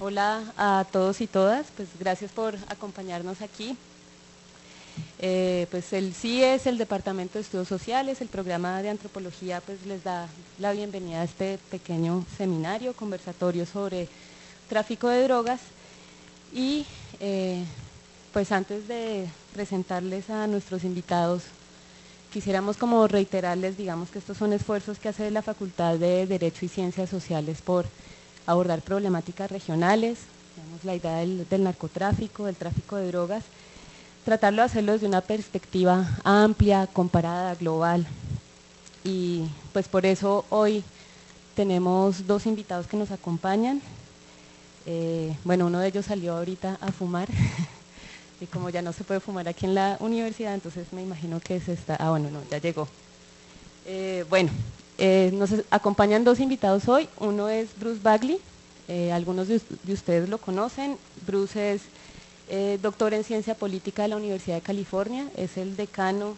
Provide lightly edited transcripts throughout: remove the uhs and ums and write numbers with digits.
Hola a todos y todas, pues gracias por acompañarnos aquí. Pues el CIES, el Departamento de Estudios Sociales, el programa de antropología, pues les da la bienvenida a este pequeño seminario, conversatorio sobre tráfico de drogas. Y pues antes de presentarles a nuestros invitados, quisiéramos como reiterarles, digamos que estos son esfuerzos que hace la Facultad de Derecho y Ciencias Sociales por abordar problemáticas regionales, digamos, la idea del narcotráfico, del tráfico de drogas, tratarlo de hacerlo desde una perspectiva amplia, comparada, global. Y pues por eso hoy tenemos dos invitados que nos acompañan. Bueno, uno de ellos salió ahorita a fumar y como ya no se puede fumar aquí en la universidad, entonces me imagino que se está… bueno, no, ya llegó. Nos acompañan dos invitados hoy. Uno es Bruce Bagley, algunos de ustedes lo conocen. Bruce es doctor en Ciencia Política de la Universidad de California, es el decano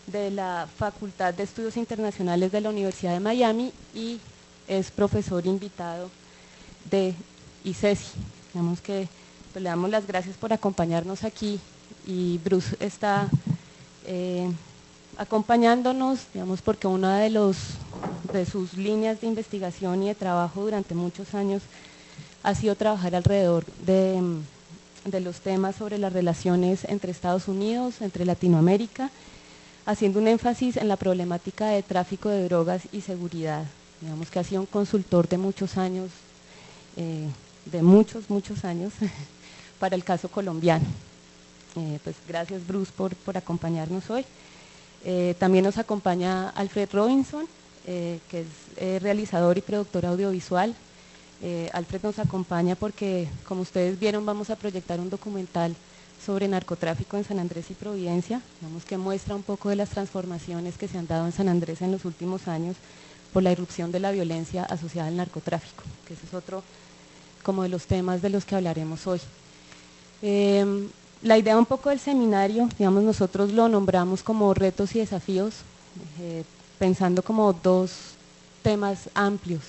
de la Facultad de Estudios Internacionales de la Universidad de Miami y es profesor invitado de ICESI. Digamos que pues, le damos las gracias por acompañarnos aquí y Bruce está acompañándonos, digamos, porque una de sus líneas de investigación y de trabajo durante muchos años ha sido trabajar alrededor de los temas sobre las relaciones entre Estados Unidos, entre Latinoamérica, haciendo un énfasis en la problemática de tráfico de drogas y seguridad. Digamos que ha sido un consultor de muchos años, de muchos años, para el caso colombiano. Pues gracias Bruce por acompañarnos hoy. También nos acompaña Alfred Robinson, que es realizador y productor audiovisual. Alfred nos acompaña porque, como ustedes vieron, vamos a proyectar un documental sobre narcotráfico en San Andrés y Providencia, digamos que muestra un poco de las transformaciones que se han dado en San Andrés en los últimos años por la irrupción de la violencia asociada al narcotráfico, que ese es otro como de los temas de los que hablaremos hoy. La idea un poco del seminario, digamos, nosotros lo nombramos como retos y desafíos, pensando como dos temas amplios.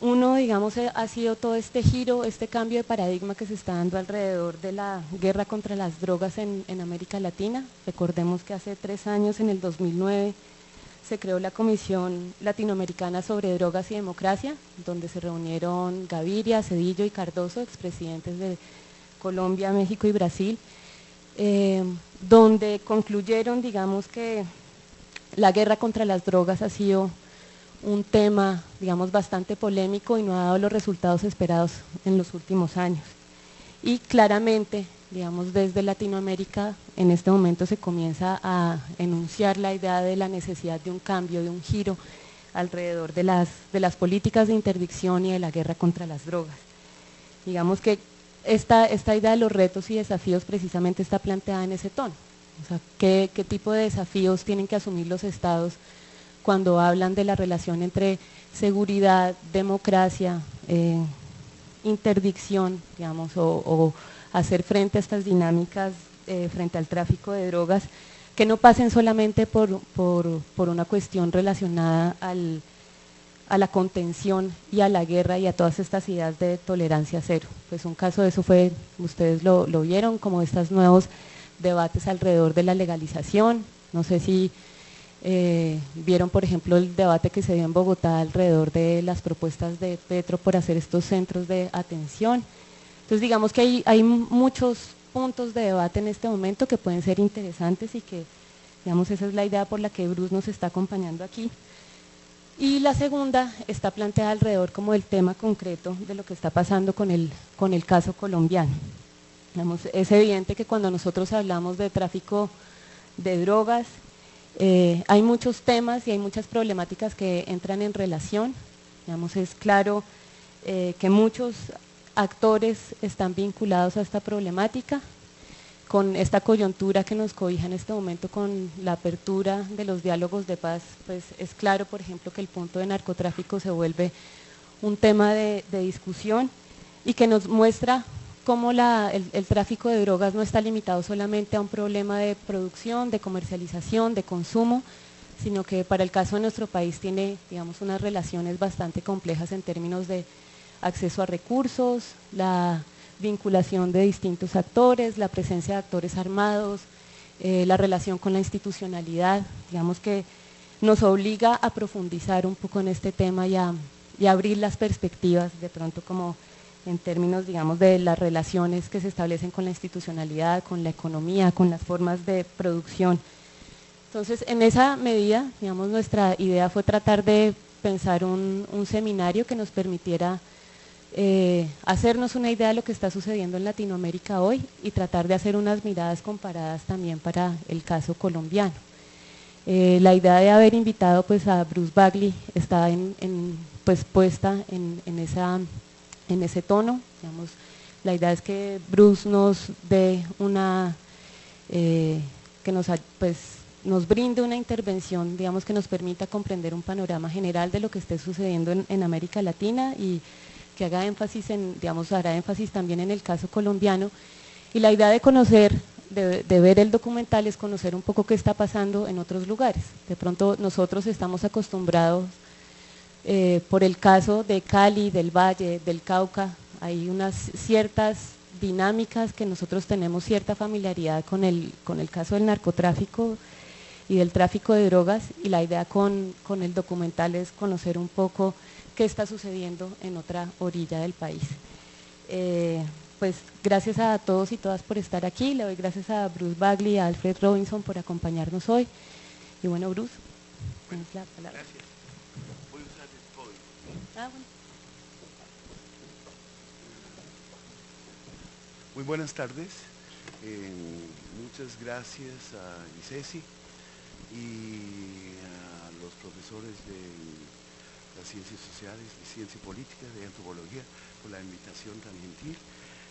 Uno, digamos, ha sido todo este giro, este cambio de paradigma que se está dando alrededor de la guerra contra las drogas en América Latina. Recordemos que hace 3 años, en el 2009, se creó la Comisión Latinoamericana sobre Drogas y Democracia, donde se reunieron Gaviria, Zedillo y Cardoso, expresidentes de Colombia, México y Brasil, donde concluyeron, digamos, que la guerra contra las drogas ha sido un tema, digamos, bastante polémico y no ha dado los resultados esperados en los últimos años. Y claramente, digamos, desde Latinoamérica en este momento se comienza a enunciar la idea de la necesidad de un cambio, de un giro alrededor de las políticas de interdicción y de la guerra contra las drogas. Digamos que esta idea de los retos y desafíos precisamente está planteada en ese tono. O sea, ¿qué tipo de desafíos tienen que asumir los estados cuando hablan de la relación entre seguridad, democracia, interdicción, digamos, o hacer frente a estas dinámicas frente al tráfico de drogas, que no pasen solamente por una cuestión relacionada a la contención y a la guerra y a todas estas ideas de tolerancia cero. Pues un caso de eso fue, ustedes lo vieron, como estos nuevos debates alrededor de la legalización. No sé si vieron, por ejemplo, el debate que se dio en Bogotá alrededor de las propuestas de Petro por hacer estos centros de atención. Entonces, digamos que hay muchos puntos de debate en este momento que pueden ser interesantes y que, digamos, esa es la idea por la que Bruce nos está acompañando aquí. Y la segunda está planteada alrededor como del tema concreto de lo que está pasando con el caso colombiano. Digamos, es evidente que cuando nosotros hablamos de tráfico de drogas, hay muchos temas y hay muchas problemáticas que entran en relación. Digamos, es claro que muchos actores están vinculados a esta problemática, con esta coyuntura que nos cobija en este momento con la apertura de los diálogos de paz, pues es claro, por ejemplo, que el punto de narcotráfico se vuelve un tema de discusión y que nos muestra cómo el tráfico de drogas no está limitado solamente a un problema de producción, de comercialización, de consumo, sino que para el caso de nuestro país tiene, digamos, unas relaciones bastante complejas en términos de acceso a recursos, la vinculación de distintos actores, la presencia de actores armados, la relación con la institucionalidad, digamos que nos obliga a profundizar un poco en este tema y a abrir las perspectivas de pronto como en términos, digamos, de las relaciones que se establecen con la institucionalidad, con la economía, con las formas de producción. Entonces, en esa medida, digamos, nuestra idea fue tratar de pensar un seminario que nos permitiera hacernos una idea de lo que está sucediendo en Latinoamérica hoy y tratar de hacer unas miradas comparadas también para el caso colombiano. La idea de haber invitado pues, a Bruce Bagley está pues, puesta en ese tono. Digamos, la idea es que Bruce nos dé que nos brinde una intervención, digamos, que nos permita comprender un panorama general de lo que esté sucediendo en América Latina y que haga énfasis hará énfasis también en el caso colombiano. Y la idea de conocer, de ver el documental es conocer un poco qué está pasando en otros lugares. De pronto nosotros estamos acostumbrados, por el caso de Cali, del Valle, del Cauca, hay unas ciertas dinámicas que nosotros tenemos cierta familiaridad con el caso del narcotráfico y del tráfico de drogas, y la idea con el documental es conocer un poco qué está sucediendo en otra orilla del país. Pues gracias a todos y todas por estar aquí, le doy gracias a Bruce Bagley y a Alfred Robinson por acompañarnos hoy, y bueno, Bruce, tienes la palabra. Gracias. Voy a usar el podio. Bueno. Muy buenas tardes. Muchas gracias a ICESI y a los profesores de las ciencias sociales, de ciencia política, de antropología, por la invitación tan gentil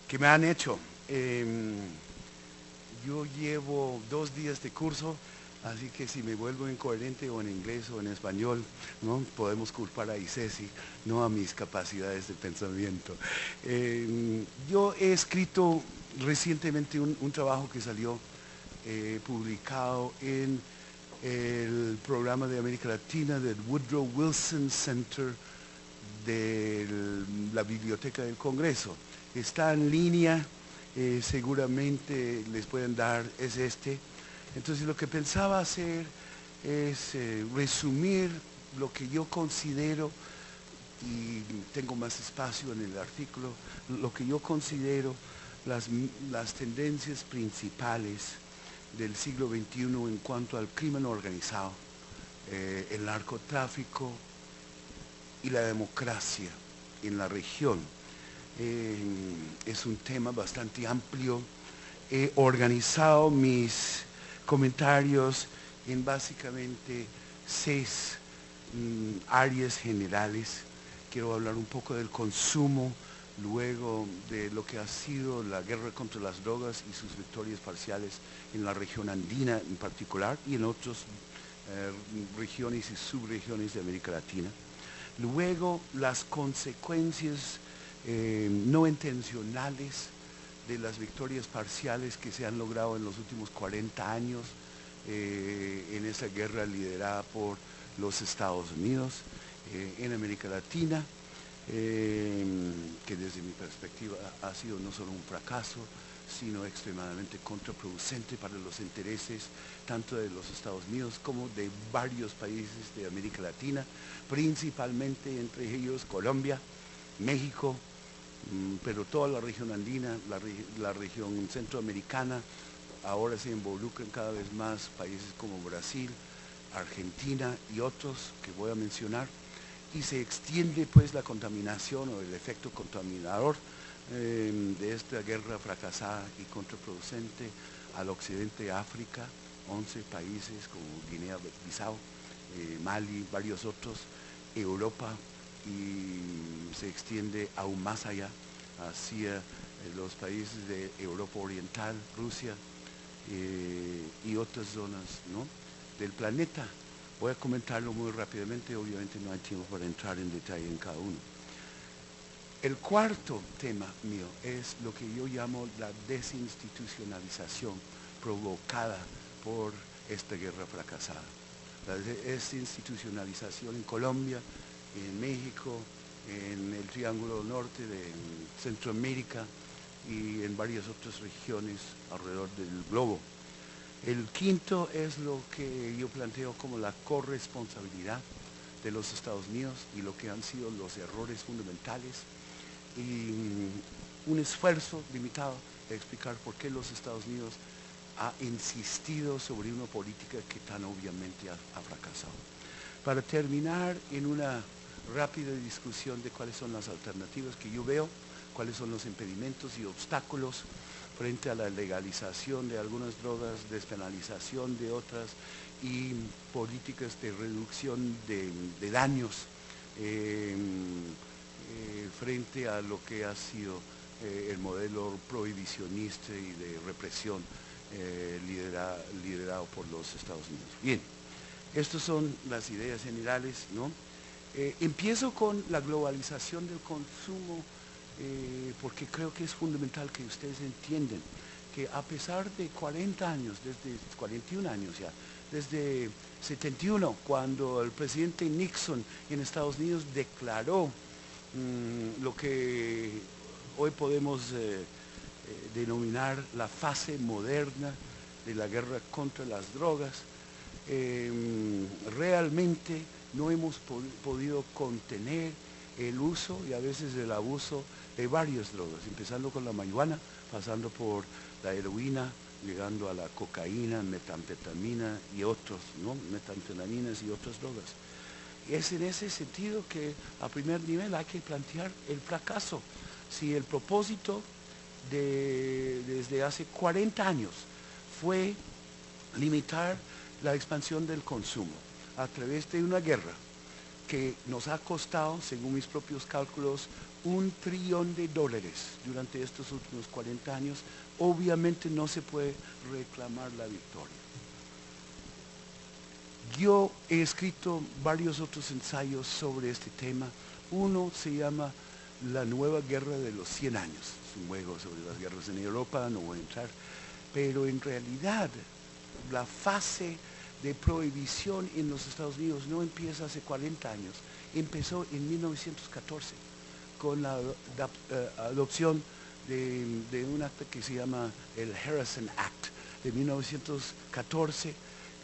que me han hecho. Yo llevo 2 días de curso, así que si me vuelvo incoherente o en inglés o en español, ¿no? Podemos culpar a ICESI, no a mis capacidades de pensamiento. Yo he escrito recientemente un trabajo que salió publicado en el programa de América Latina del Woodrow Wilson Center de la Biblioteca del Congreso. Está en línea, seguramente les pueden dar, es este. Entonces lo que pensaba hacer es resumir lo que yo considero, y tengo más espacio en el artículo, lo que yo considero las tendencias principales del siglo XXI en cuanto al crimen organizado, el narcotráfico y la democracia en la región. Es un tema bastante amplio. He organizado mis comentarios en básicamente 6 áreas generales. Quiero hablar un poco del consumo, luego de lo que ha sido la guerra contra las drogas y sus victorias parciales en la región andina en particular y en otras regiones y subregiones de América Latina. Luego las consecuencias no intencionales de las victorias parciales que se han logrado en los últimos 40 años en esa guerra liderada por los Estados Unidos en América Latina, que desde mi perspectiva ha sido no solo un fracaso, sino extremadamente contraproducente para los intereses tanto de los Estados Unidos como de varios países de América Latina, principalmente entre ellos Colombia, México, pero toda la región andina, la región centroamericana. Ahora se involucran cada vez más países como Brasil, Argentina y otros que voy a mencionar, y se extiende pues la contaminación o el efecto contaminador de esta guerra fracasada y contraproducente al occidente de África, 11 países como Guinea-Bissau, Mali, varios otros, Europa, y se extiende aún más allá hacia los países de Europa Oriental, Rusia y otras zonas, ¿no?, del planeta. Voy a comentarlo muy rápidamente, obviamente no hay tiempo para entrar en detalle en cada uno. El cuarto tema mío es lo que yo llamo la desinstitucionalización provocada por esta guerra fracasada. La desinstitucionalización en Colombia, en México, en el Triángulo Norte de Centroamérica y en varias otras regiones alrededor del globo. El quinto es lo que yo planteo como la corresponsabilidad de los Estados Unidos y lo que han sido los errores fundamentales y un esfuerzo limitado de explicar por qué los Estados Unidos ha insistido sobre una política que tan obviamente ha fracasado. Para terminar en una rápida discusión de cuáles son las alternativas que yo veo, cuáles son los impedimentos y obstáculos frente a la legalización de algunas drogas, despenalización de otras y políticas de reducción de daños frente a lo que ha sido el modelo prohibicionista y de represión liderado por los Estados Unidos. Bien, estas son las ideas generales, ¿no? Empiezo con la globalización del consumo porque creo que es fundamental que ustedes entiendan que a pesar de 40 años, desde 41 años ya, desde 71, cuando el presidente Nixon en Estados Unidos declaró lo que hoy podemos denominar la fase moderna de la guerra contra las drogas, realmente no hemos podido contener el uso y a veces el abuso de varias drogas, empezando con la marihuana, pasando por la heroína, llegando a la cocaína, metanfetamina y otros, ¿no? Metanfetaminas y otras drogas. Es en ese sentido que a primer nivel hay que plantear el fracaso. Si el propósito desde hace 40 años fue limitar la expansión del consumo a través de una guerra que nos ha costado, según mis propios cálculos, $1 trillón durante estos últimos 40 años, obviamente no se puede reclamar la victoria. Yo he escrito varios otros ensayos sobre este tema. Uno se llama La nueva guerra de los 100 años. Es un juego sobre las guerras en Europa, no voy a entrar. Pero en realidad, la fase de prohibición en los Estados Unidos no empieza hace 40 años. Empezó en 1914 con la adopción de un acta que se llama el Harrison Act de 1914,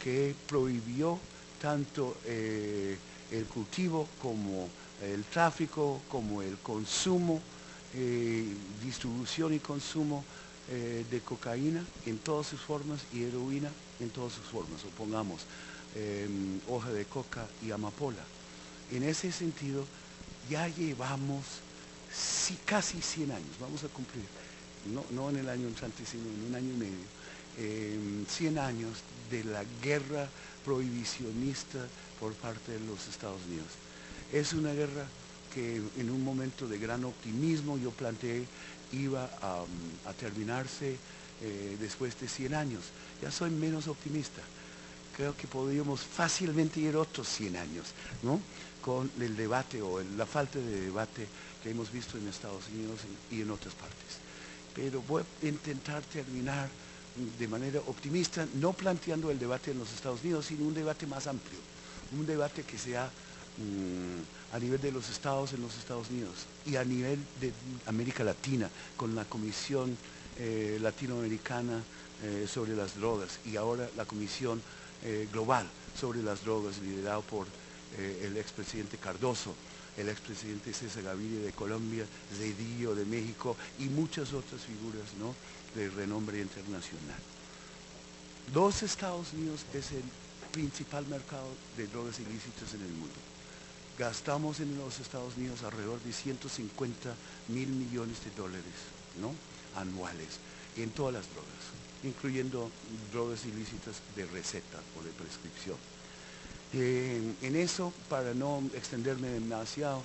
que prohibió tanto el cultivo como el tráfico, como el consumo, distribución y consumo de cocaína en todas sus formas y heroína en todas sus formas, o pongamos hoja de coca y amapola. En ese sentido, ya llevamos casi 100 años, vamos a cumplir, no en el año entrante, sino en un año y medio, 100 años de la guerra prohibicionista por parte de los Estados Unidos. Es una guerra que en un momento de gran optimismo yo planteé iba a terminarse después de 100 años. Ya soy menos optimista. Creo que podríamos fácilmente ir otros 100 años, ¿no? Con el debate o la falta de debate que hemos visto en Estados Unidos y en otras partes. Pero voy a intentar terminar de manera optimista, no planteando el debate en los Estados Unidos, sino un debate más amplio, un debate que sea a nivel de los estados en los Estados Unidos y a nivel de América Latina, con la Comisión Latinoamericana sobre las drogas y ahora la Comisión Global sobre las drogas, liderado por el expresidente Cardoso, el expresidente César Gaviria de Colombia, Zedillo de México y muchas otras figuras, ¿no?, de renombre internacional. Los Estados Unidos es el principal mercado de drogas ilícitas en el mundo. Gastamos en los Estados Unidos alrededor de $150 mil millones, ¿no?, anuales en todas las drogas, incluyendo drogas ilícitas de receta o de prescripción. En eso, para no extenderme demasiado,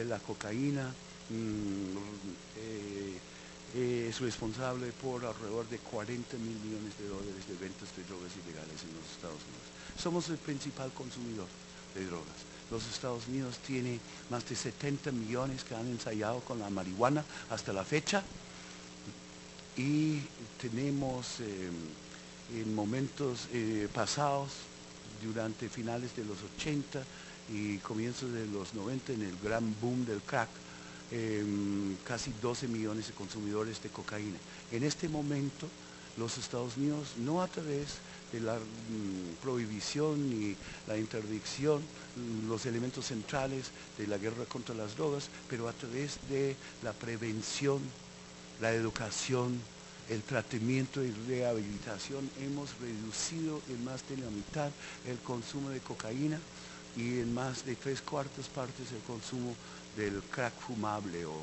la cocaína es responsable por alrededor de $40 mil millones de ventas de drogas ilegales en los Estados Unidos. Somos el principal consumidor de drogas. Los Estados Unidos tiene más de 70 millones que han ensayado con la marihuana hasta la fecha y tenemos en momentos pasados, durante finales de los 80 y comienzos de los 90, en el gran boom del crack, casi 12 millones de consumidores de cocaína. En este momento, los Estados Unidos, no a través de la prohibición ni la interdicción, los elementos centrales de la guerra contra las drogas, pero a través de la prevención, la educación, el tratamiento y rehabilitación, hemos reducido en más de la mitad el consumo de cocaína y en más de 3/4 partes el consumo del crack fumable o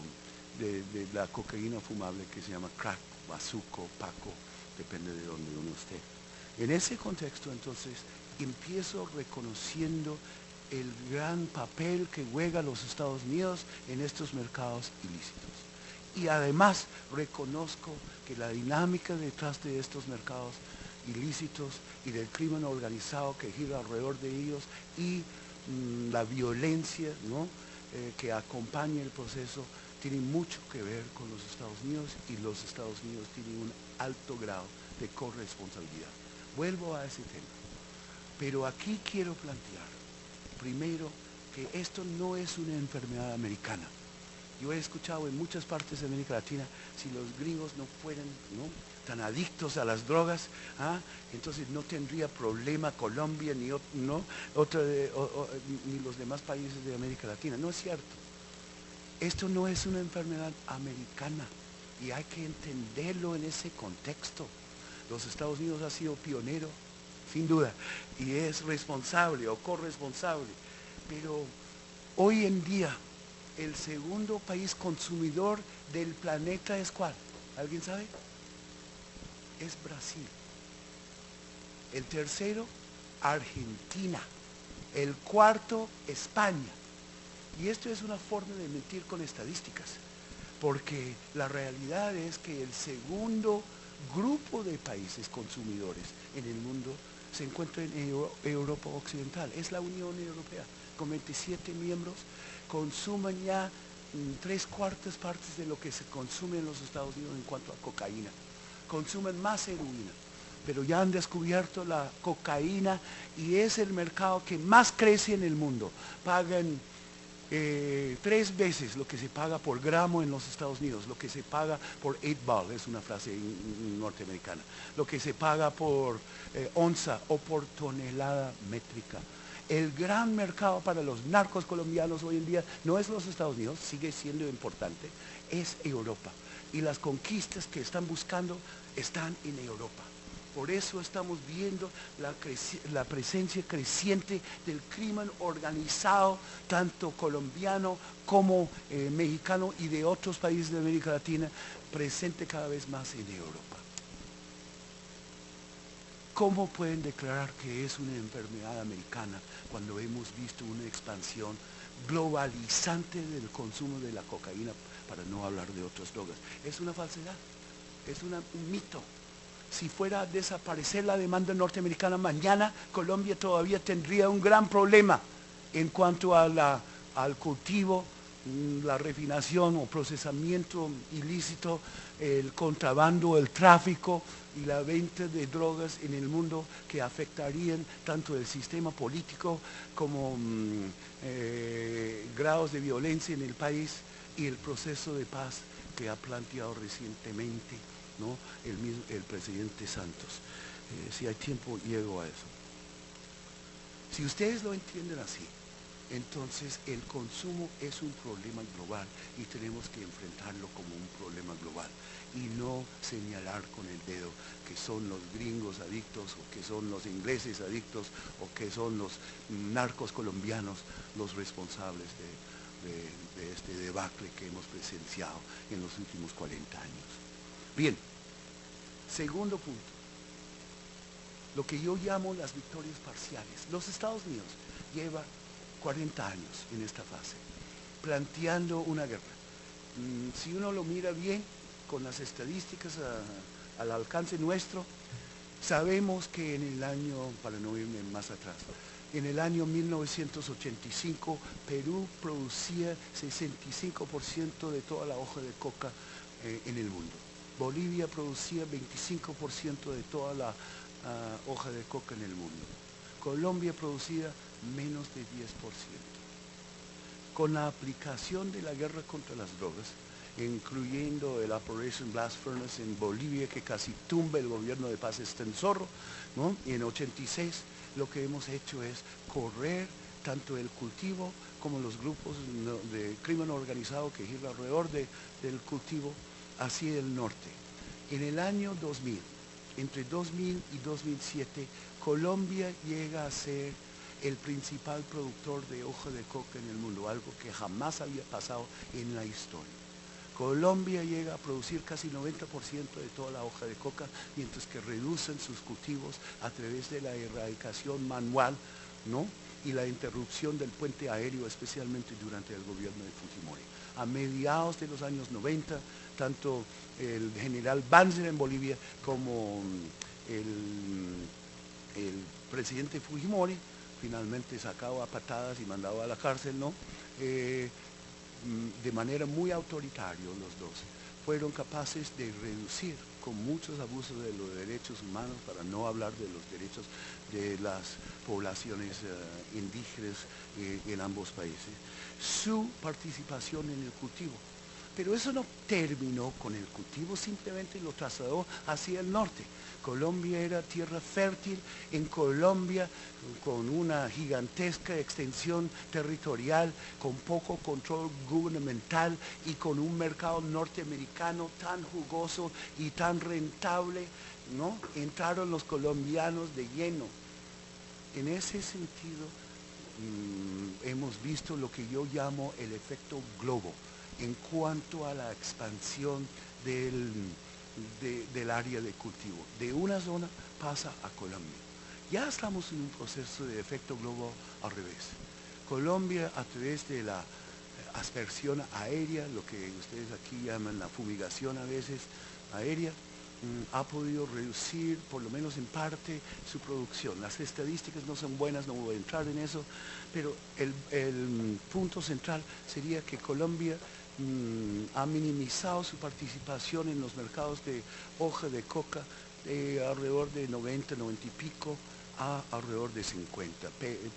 de la cocaína fumable que se llama crack, bazuco, paco, depende de donde uno esté. En ese contexto, entonces, empiezo reconociendo el gran papel que juega los Estados Unidos en estos mercados ilícitos. Y además reconozco que la dinámica detrás de estos mercados ilícitos y del crimen organizado que gira alrededor de ellos y la violencia, ¿no?, que acompaña el proceso tiene mucho que ver con los Estados Unidos, y los Estados Unidos tienen un alto grado de corresponsabilidad. Vuelvo a ese tema. Pero aquí quiero plantear, primero, que esto no es una enfermedad americana. Yo he escuchado en muchas partes de América Latina, si los gringos no fueran, ¿no?, tan adictos a las drogas, entonces no tendría problema Colombia ni los demás países de América Latina. No es cierto. Esto no es una enfermedad americana y hay que entenderlo en ese contexto. Los Estados Unidos ha sido pionero, sin duda, y es responsable o corresponsable, pero hoy en día el segundo país consumidor del planeta es ¿cuál? ¿Alguien sabe? Es Brasil. El tercero, Argentina. El cuarto, España. Y esto es una forma de mentir con estadísticas, porque la realidad es que el segundo grupo de países consumidores en el mundo se encuentra en Europa Occidental. Es la Unión Europea, con 27 miembros, consumen ya 3/4 partes de lo que se consume en los Estados Unidos en cuanto a cocaína. Consumen más heroína, pero ya han descubierto la cocaína y es el mercado que más crece en el mundo. Pagan 3 veces lo que se paga por gramo en los Estados Unidos, lo que se paga por 8 ball, es una frase norteamericana, lo que se paga por onza o por tonelada métrica. El gran mercado para los narcos colombianos hoy en día no es los Estados Unidos, sigue siendo importante, es Europa. Y las conquistas que están buscando están en Europa. Por eso estamos viendo la presencia creciente del crimen organizado, tanto colombiano como mexicano y de otros países de América Latina, presente cada vez más en Europa. ¿Cómo pueden declarar que es una enfermedad americana cuando hemos visto una expansión globalizante del consumo de la cocaína, para no hablar de otras drogas? Es una falsedad, es un mito. Si fuera a desaparecer la demanda norteamericana mañana, Colombia todavía tendría un gran problema en cuanto a al cultivo, la refinación o procesamiento ilícito, el contrabando, el tráfico y la venta de drogas en el mundo, que afectarían tanto el sistema político como grados de violencia en el país y el proceso de paz que ha planteado recientemente, ¿no?, el presidente Santos. Si hay tiempo, llego a eso. Si ustedes lo entienden así, entonces el consumo es un problema global y tenemos que enfrentarlo como un problema global y no señalar con el dedo que son los gringos adictos o que son los ingleses adictos o que son los narcos colombianos los responsables de este debacle que hemos presenciado en los últimos 40 años. Bien, segundo punto, lo que yo llamo las victorias parciales. Los Estados Unidos lleva 40 años en esta fase, planteando una guerra. Si uno lo mira bien, con las estadísticas al alcance nuestro, sabemos que en el año, para no irme más atrás, en el año 1985, Perú producía 65% de toda la hoja de coca en el mundo. Bolivia producía 25% de toda la hoja de coca en el mundo. Colombia producía menos de 10%. Con la aplicación de la guerra contra las drogas, incluyendo el Operation Blast Furnace en Bolivia, que casi tumba el gobierno de Paz Estenssoro, ¿no? Y en 86 lo que hemos hecho es correr tanto el cultivo como los grupos de crimen organizado que giran alrededor del cultivo hacia el norte. En el año 2000, entre 2000 y 2007, Colombia llega a ser el principal productor de hoja de coca en el mundo, algo que jamás había pasado en la historia. Colombia llega a producir casi 90% de toda la hoja de coca, mientras que reducen sus cultivos a través de la erradicación manual, ¿no? Y la interrupción del puente aéreo, especialmente durante el gobierno de Fujimori. A mediados de los años 90, tanto el general Banzer en Bolivia como el presidente Fujimori, finalmente sacado a patadas y mandado a la cárcel, ¿no? De manera muy autoritaria los dos, fueron capaces de reducir con muchos abusos de los derechos humanos, para no hablar de los derechos de las poblaciones indígenas en ambos países, su participación en el cultivo. Pero eso no terminó con el cultivo, simplemente lo trasladó hacia el norte. Colombia era tierra fértil, en Colombia con una gigantesca extensión territorial, con poco control gubernamental y con un mercado norteamericano tan jugoso y tan rentable, ¿no? Entraron los colombianos de lleno. En ese sentido, hemos visto lo que yo llamo el efecto globo en cuanto a la expansión del área de cultivo. De una zona pasa a Colombia. Ya estamos en un proceso de efecto globo al revés. Colombia, a través de la aspersión aérea, lo que ustedes aquí llaman la fumigación a veces aérea, ha podido reducir, por lo menos en parte, su producción. Las estadísticas no son buenas, no voy a entrar en eso, pero el punto central sería que Colombia ha minimizado su participación en los mercados de hoja de coca de alrededor de 90, 90 y pico a alrededor de 50.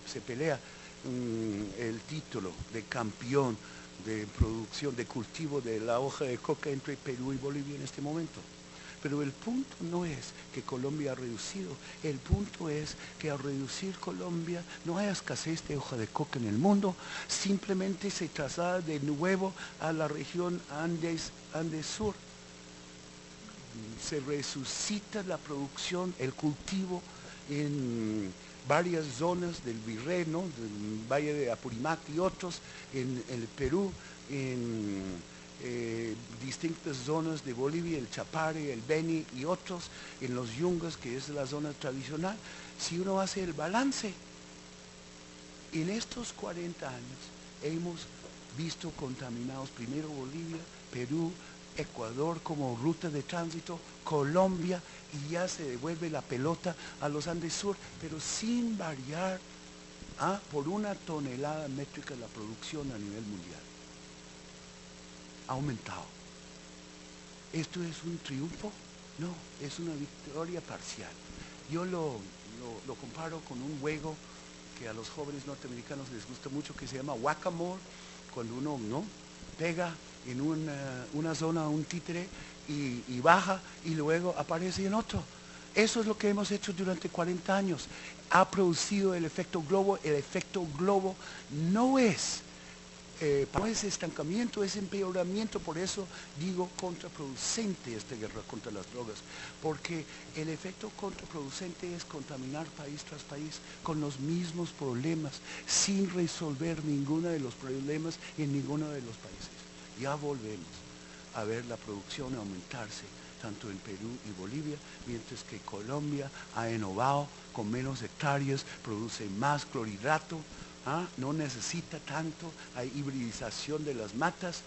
Se pelea el título de campeón de producción, de cultivo de la hoja de coca entre Perú y Bolivia en este momento. Pero el punto no es que Colombia ha reducido, el punto es que al reducir Colombia no hay escasez de hoja de coca en el mundo, simplemente se traslada de nuevo a la región Andes Sur. Se resucita la producción, el cultivo en varias zonas del Virrey, ¿no? Del Valle de Apurímac y otros, en el Perú, en distintas zonas de Bolivia, el Chapare, el Beni y otros, en los Yungas, que es la zona tradicional. Si uno hace el balance, en estos 40 años hemos visto contaminados primero Bolivia, Perú, Ecuador como ruta de tránsito, Colombia, y ya se devuelve la pelota a los Andes Sur, pero sin variar por una tonelada métrica la producción a nivel mundial. Ha aumentado. ¿Esto es un triunfo? No, es una victoria parcial. Yo lo comparo con un juego que a los jóvenes norteamericanos les gusta mucho, que se llama whack-a-mole, cuando uno pega en una zona a un títere y baja y luego aparece en otro. Eso es lo que hemos hecho durante 40 años. Ha producido el efecto globo. El efecto globo no es estancamiento, es empeoramiento. Por eso digo contraproducente esta guerra contra las drogas, porque el efecto contraproducente es contaminar país tras país con los mismos problemas, sin resolver ninguno de los problemas en ninguno de los países. Ya volvemos a ver la producción aumentarse tanto en Perú y Bolivia, mientras que Colombia ha innovado con menos hectáreas, produce más clorhidrato, no necesita tanto, hay hibridización de las matas,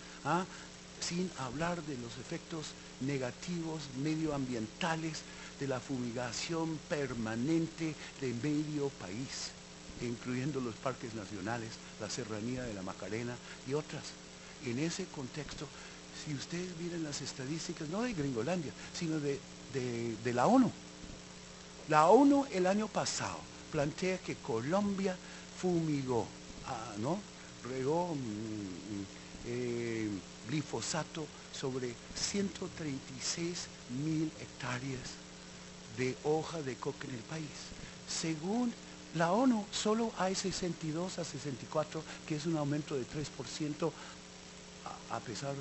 sin hablar de los efectos negativos medioambientales de la fumigación permanente de medio país, incluyendo los parques nacionales, la serranía de la Macarena y otras. En ese contexto, si ustedes miran las estadísticas, no de Gringolandia, sino de la ONU el año pasado plantea que Colombia fumigó, ¿no? Regó glifosato sobre 136.000 hectáreas de hoja de coca en el país. Según la ONU, solo hay 62 a 64, que es un aumento de 3%, a pesar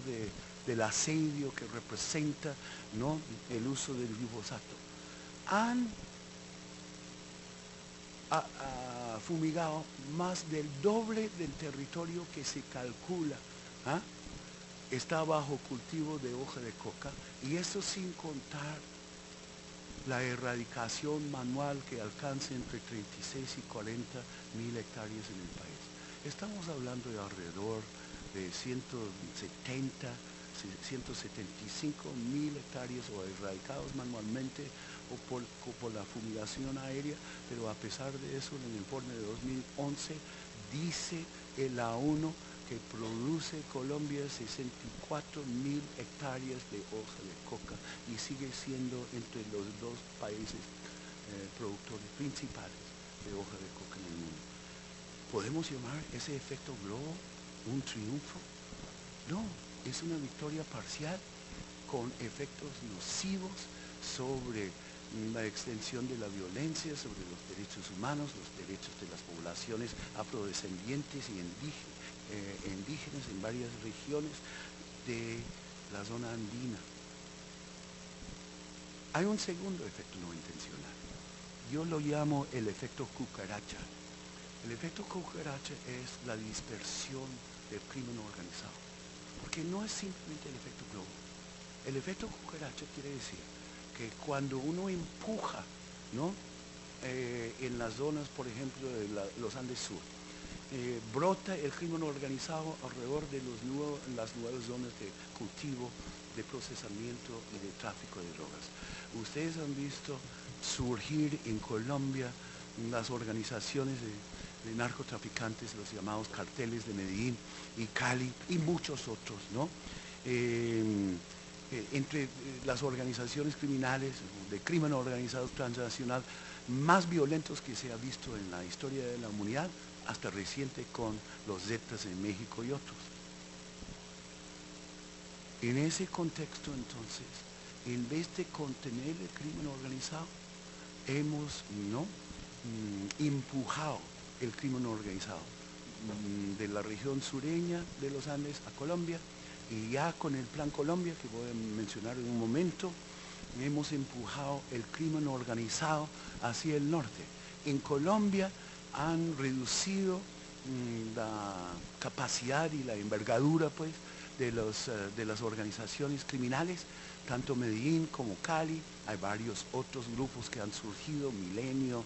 del asedio que representa, ¿no?, el uso del glifosato. Han fumigado más del doble del territorio que se calcula está bajo cultivo de hoja de coca, y eso sin contar la erradicación manual que alcanza entre 36 y 40.000 hectáreas en el país. Estamos hablando de alrededor de 175.000 hectáreas o erradicados manualmente o por la fumigación aérea, pero a pesar de eso, en el informe de 2011 dice la ONU que produce Colombia 64.000 hectáreas de hoja de coca y sigue siendo entre los dos países productores principales de hoja de coca en el mundo. ¿Podemos llamar ese efecto globo un triunfo? No, es una victoria parcial con efectos nocivos sobre la extensión de la violencia, sobre los derechos humanos, los derechos de las poblaciones afrodescendientes y indígenas en varias regiones de la zona andina. Hay un segundo efecto no intencional. Yo lo llamo el efecto cucaracha. El efecto cucaracha es la dispersión del crimen organizado, porque no es simplemente el efecto globo. El efecto cucaracha quiere decir que cuando uno empuja, ¿no?, en las zonas, por ejemplo, de los Andes Sur, brota el crimen organizado alrededor de las nuevas zonas de cultivo, de procesamiento y de tráfico de drogas. Ustedes han visto surgir en Colombia las organizaciones de narcotraficantes, los llamados carteles de Medellín y Cali y muchos otros, ¿no? Entre las organizaciones criminales de crimen organizado transnacional más violentos que se ha visto en la historia de la humanidad, hasta reciente con los Zetas en México y otros. En ese contexto, entonces, en vez de contener el crimen organizado, hemos empujado el crimen organizado de la región sureña de los Andes a Colombia, y ya con el Plan Colombia, que voy a mencionar en un momento, hemos empujado el crimen organizado hacia el norte. En Colombia han reducido la capacidad y la envergadura, pues, de las organizaciones criminales, tanto Medellín como Cali. Hay varios otros grupos que han surgido, Milenio,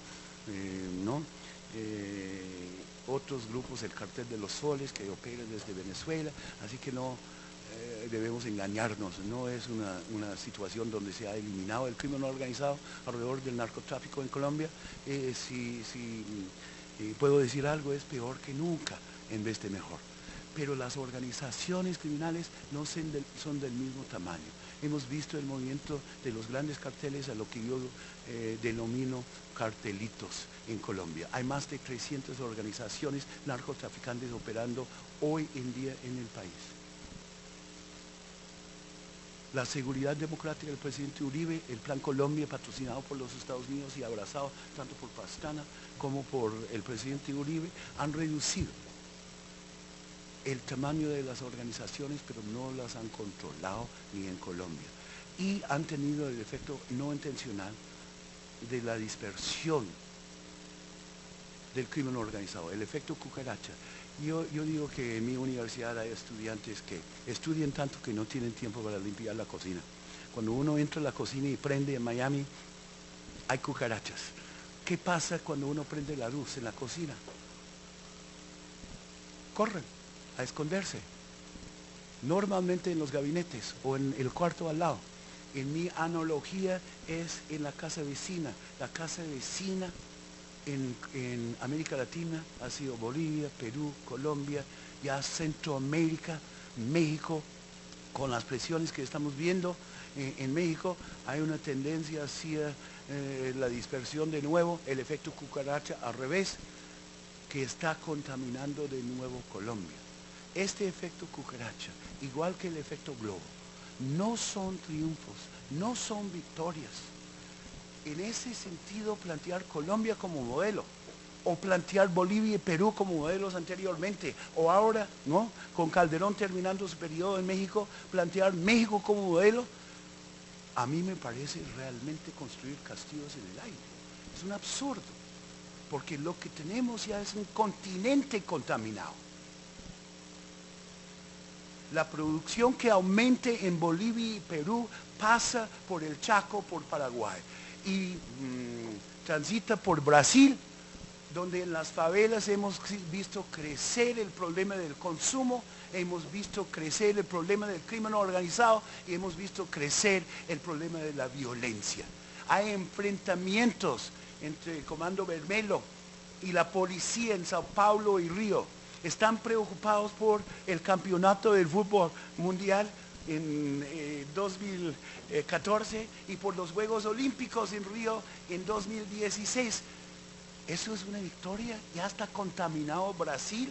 otros grupos, el Cartel de los Soles, que opera desde Venezuela, así que no debemos engañarnos, no es una situación donde se ha eliminado el crimen organizado alrededor del narcotráfico en Colombia. Si puedo decir algo, es peor que nunca en vez de mejor. Pero las organizaciones criminales no son del mismo tamaño. Hemos visto el movimiento de los grandes carteles, a lo que yo denomino cartelitos en Colombia. Hay más de 300 organizaciones narcotraficantes operando hoy en día en el país. La seguridad democrática del presidente Uribe, el Plan Colombia, patrocinado por los Estados Unidos y abrazado tanto por Pastrana como por el presidente Uribe, han reducido el tamaño de las organizaciones, pero no las han controlado ni en Colombia. Y han tenido el efecto no intencional de la dispersión del crimen organizado, el efecto cucaracha. Yo digo que en mi universidad hay estudiantes que estudian tanto que no tienen tiempo para limpiar la cocina. Cuando uno entra a la cocina y prende en Miami, hay cucarachas. ¿Qué pasa cuando uno prende la luz en la cocina? Corren a esconderse, normalmente en los gabinetes o en el cuarto al lado. En mi analogía es en la casa vecina. La casa vecina en América Latina ha sido Bolivia, Perú, Colombia, ya Centroamérica, México. Con las presiones que estamos viendo en México, hay una tendencia hacia la dispersión de nuevo, el efecto cucaracha al revés, que está contaminando de nuevo Colombia. Este efecto cucaracha, igual que el efecto globo, no son triunfos, no son victorias. En ese sentido, plantear Colombia como modelo, o plantear Bolivia y Perú como modelos anteriormente, o ahora, ¿no?, con Calderón terminando su periodo en México, plantear México como modelo, a mí me parece realmente construir castillos en el aire. Es un absurdo, porque lo que tenemos ya es un continente contaminado. La producción que aumente en Bolivia y Perú pasa por el Chaco, por Paraguay, y transita por Brasil, donde en las favelas hemos visto crecer el problema del consumo, hemos visto crecer el problema del crimen organizado y hemos visto crecer el problema de la violencia. Hay enfrentamientos entre el Comando Vermelho y la policía en Sao Paulo y Río. Están preocupados por el campeonato del fútbol mundial en 2014 y por los Juegos Olímpicos en Río en 2016. Eso es una victoria. Ya está contaminado Brasil.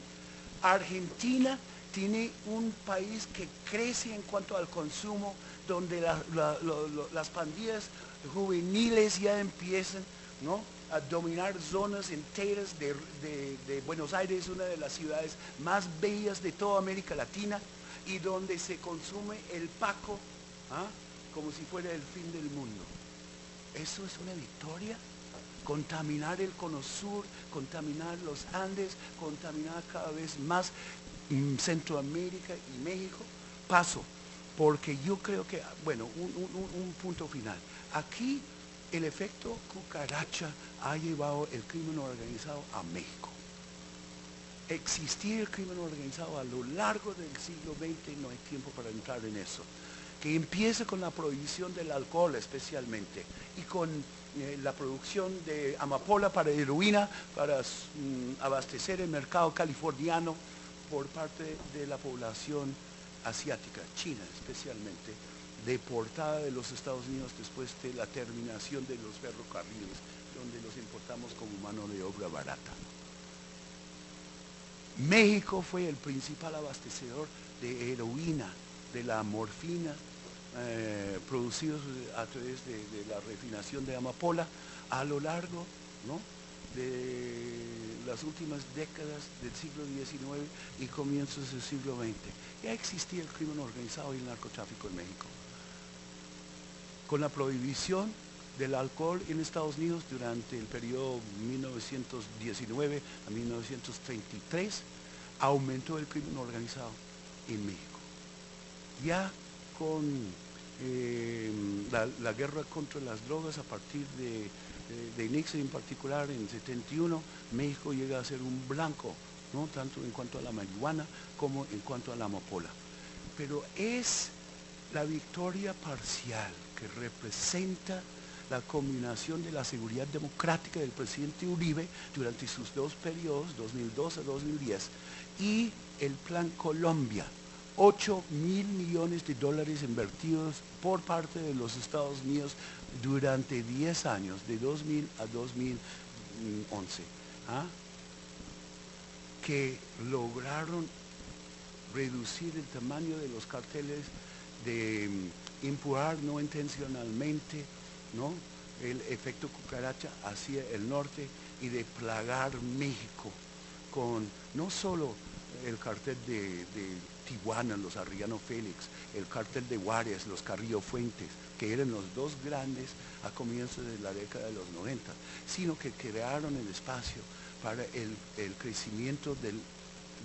Argentina tiene un país que crece en cuanto al consumo, donde las pandillas juveniles ya empiezan, ¿no?, a dominar zonas enteras de Buenos Aires, una de las ciudades más bellas de toda América Latina, y donde se consume el paco, como si fuera el fin del mundo. ¿Eso es una victoria? Contaminar el Cono Sur, contaminar los Andes, contaminar cada vez más Centroamérica y México. Paso, porque yo creo que, bueno, un punto final. Aquí el efecto cucaracha ha llevado el crimen organizado a México. Existía el crimen organizado a lo largo del siglo XX, no hay tiempo para entrar en eso, que empieza con la prohibición del alcohol especialmente, y con la producción de amapola para heroína, para abastecer el mercado californiano por parte de la población asiática, China especialmente, deportada de los Estados Unidos después de la terminación de los ferrocarriles, donde los importamos como mano de obra barata. México fue el principal abastecedor de heroína, de la morfina, producidos a través de la refinación de amapola a lo largo, ¿no?, de las últimas décadas del siglo XIX y comienzos del siglo XX. Ya existía el crimen organizado y el narcotráfico en México. Con la prohibición del alcohol en Estados Unidos durante el periodo 1919 a 1933, aumentó el crimen organizado en México. Ya con la guerra contra las drogas a partir de Nixon en particular en 71, México llega a ser un blanco, ¿no?, tanto en cuanto a la marihuana como en cuanto a la amapola. Pero es la victoria parcial que representa la combinación de la seguridad democrática del presidente Uribe durante sus dos periodos, 2002 a 2010, y el Plan Colombia, 8.000 millones de dólares invertidos por parte de los Estados Unidos durante 10 años, de 2000 a 2011, que lograron reducir el tamaño de los carteles, de empujar no intencionalmente, ¿no?, el efecto cucaracha hacia el norte y de plagar México con no solo el cartel de Tijuana, los Arellano Félix, el cartel de Juárez, los Carrillo Fuentes, que eran los dos grandes a comienzos de la década de los 90, sino que crearon el espacio para el crecimiento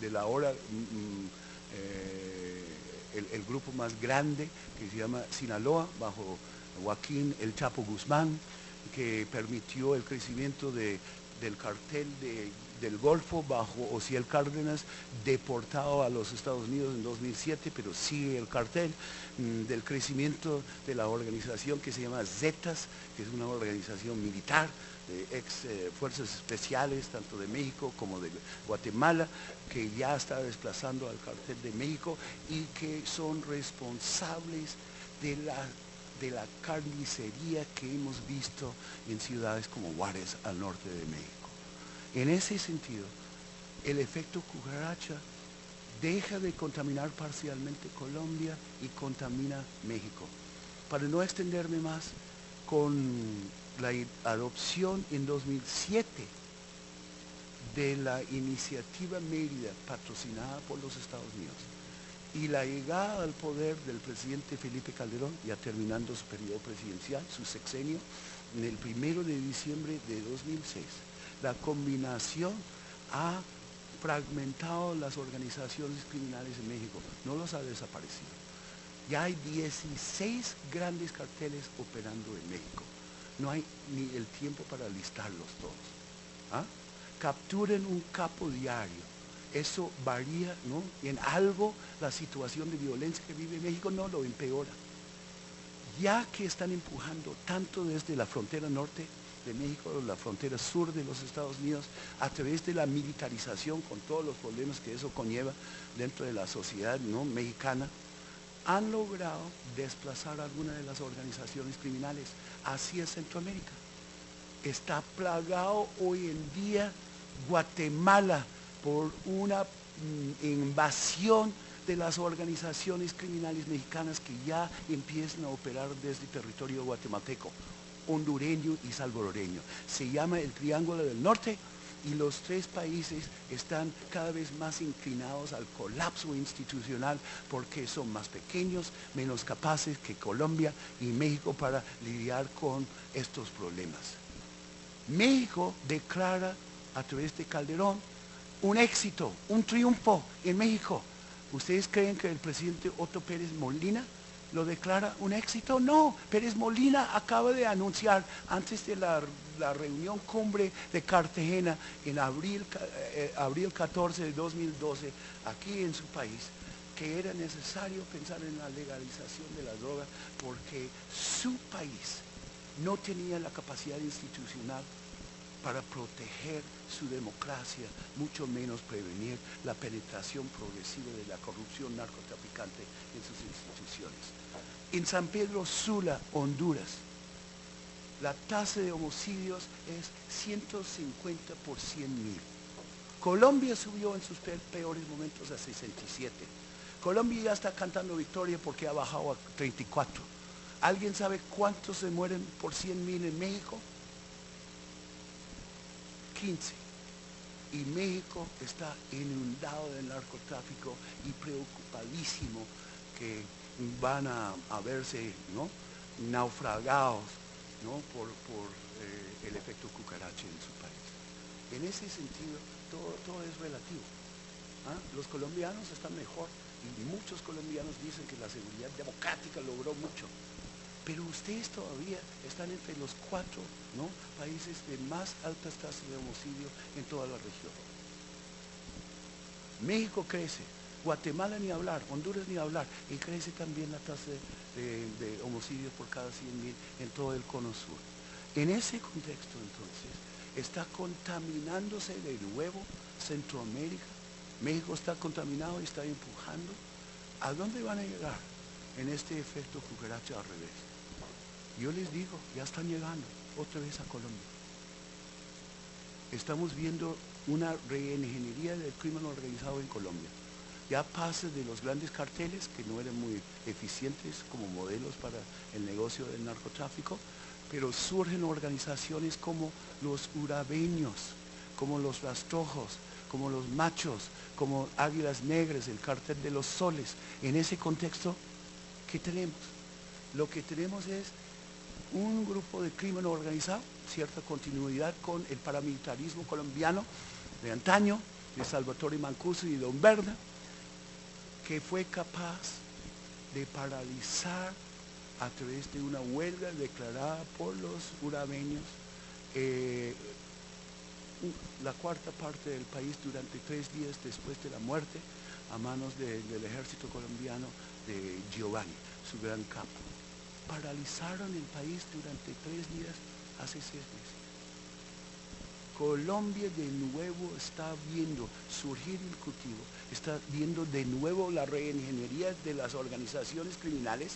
del ahora el grupo más grande, que se llama Sinaloa, bajo Joaquín El Chapo Guzmán, que permitió el crecimiento del cartel del Golfo bajo Ociel Cárdenas, deportado a los Estados Unidos en 2007, pero sigue el cartel, del crecimiento de la organización que se llama Zetas, que es una organización militar de ex fuerzas especiales, tanto de México como de Guatemala, que ya está desplazando al cartel de México y que son responsables de la carnicería que hemos visto en ciudades como Juárez, al norte de México. En ese sentido, el efecto cucaracha deja de contaminar parcialmente Colombia y contamina México. Para no extenderme más, con la adopción en 2007 de la iniciativa Mérida patrocinada por los Estados Unidos y la llegada al poder del presidente Felipe Calderón, ya terminando su periodo presidencial, su sexenio, en el 1 de diciembre de 2006, la combinación ha fragmentado las organizaciones criminales en México, no los ha desaparecido. Ya hay 16 grandes carteles operando en México. No hay ni el tiempo para listarlos todos. ¿Ah? Capturen un capo diario. Eso varía, ¿no? En algo la situación de violencia que vive México no lo empeora. Ya que están empujando tanto desde la frontera norte de México, la frontera sur de los Estados Unidos, a través de la militarización con todos los problemas que eso conlleva dentro de la sociedad, ¿no?, mexicana, han logrado desplazar algunas de las organizaciones criminales hacia Centroamérica. Está plagado hoy en día Guatemala por una invasión de las organizaciones criminales mexicanas que ya empiezan a operar desde territorio guatemalteco, hondureño y salvadoreño. Se llama el Triángulo del Norte y los tres países están cada vez más inclinados al colapso institucional porque son más pequeños, menos capaces que Colombia y México para lidiar con estos problemas. México declara a través de Calderón un éxito, un triunfo en México. ¿Ustedes creen que el presidente Otto Pérez Molina lo declara un éxito? No, Pérez Molina acaba de anunciar antes de la reunión cumbre de Cartagena en abril 14 de 2012, aquí en su país, que era necesario pensar en la legalización de la droga porque su país no tenía la capacidad institucional para proteger su democracia, mucho menos prevenir la penetración progresiva de la corrupción narcotraficante en sus instituciones. En San Pedro Sula, Honduras, la tasa de homicidios es 150 por 100,000. Colombia subió en sus peores momentos a 67. Colombia ya está cantando victoria porque ha bajado a 34. ¿Alguien sabe cuántos se mueren por 100,000 en México? 15. Y México está inundado de narcotráfico y preocupadísimo que van a verse, ¿no?, naufragados, ¿no?, por el efecto cucaracha en su país. En ese sentido, todo es relativo. ¿Ah? Los colombianos están mejor y muchos colombianos dicen que la seguridad democrática logró mucho. Pero ustedes todavía están entre los 4, ¿no?, países de más altas tasas de homicidio en toda la región. México crece, Guatemala ni hablar, Honduras ni hablar, y crece también la tasa de homicidios por cada 100,000 en todo el cono sur. En ese contexto, entonces, está contaminándose de nuevo Centroamérica. México está contaminado y está empujando. ¿A dónde van a llegar en este efecto cucaracha al revés? Yo les digo, ya están llegando otra vez a Colombia. Estamos viendo una reingeniería del crimen organizado en Colombia. Ya pasa de los grandes carteles, que no eran muy eficientes como modelos para el negocio del narcotráfico, pero surgen organizaciones como los urabeños, como los rastrojos, como los machos, como Águilas Negras, el cartel de los soles. En ese contexto, ¿qué tenemos? Lo que tenemos es un grupo de crimen organizado, cierta continuidad con el paramilitarismo colombiano de antaño, de Salvatore Mancuso y de Don Berna, que fue capaz de paralizar a través de una huelga declarada por los urabeños la cuarta parte del país durante 3 días después de la muerte a manos del ejército colombiano de Giovanni, su gran capo. Paralizaron el país durante 3 días hace 6 meses. Colombia de nuevo está viendo surgir el cultivo, está viendo de nuevo la reingeniería de las organizaciones criminales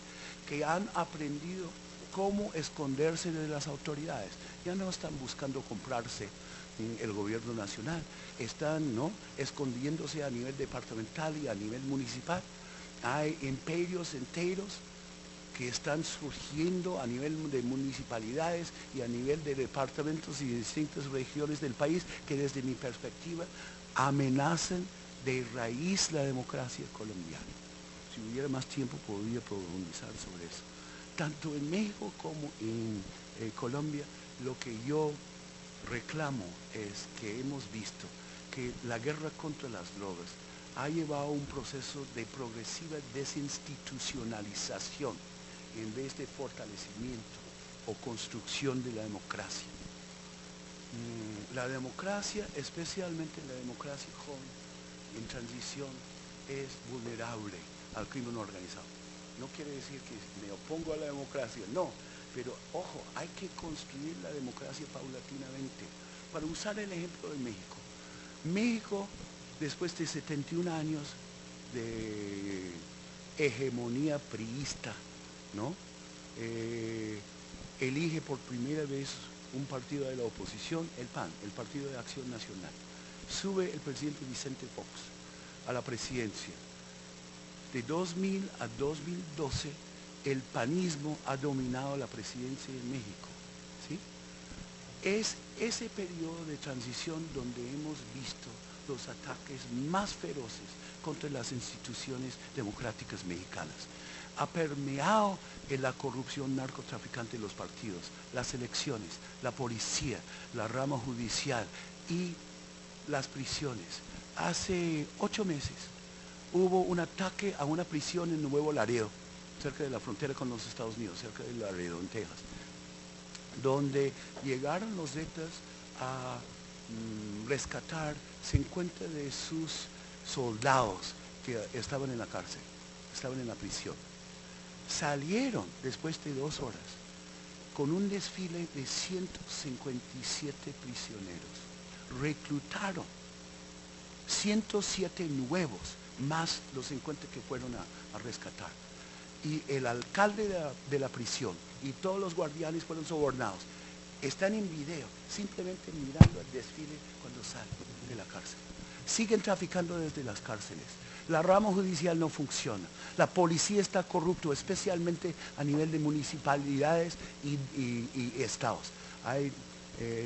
que han aprendido cómo esconderse de las autoridades. Ya no están buscando comprarse el gobierno nacional, están, ¿no?, escondiéndose a nivel departamental y a nivel municipal. Hay imperios enteros que están surgiendo a nivel de municipalidades y a nivel de departamentos y distintas regiones del país que desde mi perspectiva amenazan de raíz la democracia colombiana. Si hubiera más tiempo podría profundizar sobre eso. Tanto en México como en Colombia, lo que yo reclamo es que hemos visto que la guerra contra las drogas ha llevado a un proceso de progresiva desinstitucionalización en vez de fortalecimiento o construcción de la democracia. La democracia, especialmente la democracia joven, en transición, es vulnerable al crimen organizado. No quiere decir que me opongo a la democracia, no, pero ojo, hay que construir la democracia paulatinamente. Para usar el ejemplo de México, México, después de 71 años de hegemonía priista, ¿no?, elige por primera vez un partido de la oposición, el PAN, el Partido de Acción Nacional. Sube el presidente Vicente Fox a la presidencia. De 2000 a 2012, el panismo ha dominado la presidencia de México, ¿sí? Es ese periodo de transición donde hemos visto los ataques más feroces contra las instituciones democráticas mexicanas. Ha permeado en la corrupción narcotraficante de los partidos, las elecciones, la policía, la rama judicial y las prisiones. Hace 8 meses hubo un ataque a una prisión en Nuevo Laredo, cerca de la frontera con los Estados Unidos, cerca de Laredo, en Texas, donde llegaron los Zetas a rescatar 50 de sus soldados que estaban en la cárcel, estaban en la prisión. Salieron después de 2 horas con un desfile de 157 prisioneros. Reclutaron 107 nuevos, más los 50 que fueron a rescatar. Y el alcalde de la prisión y todos los guardianes fueron sobornados. Están en video, simplemente mirando el desfile cuando salen de la cárcel. Siguen traficando desde las cárceles. La rama judicial no funciona. La policía está corrupto, especialmente a nivel de municipalidades y estados. Hay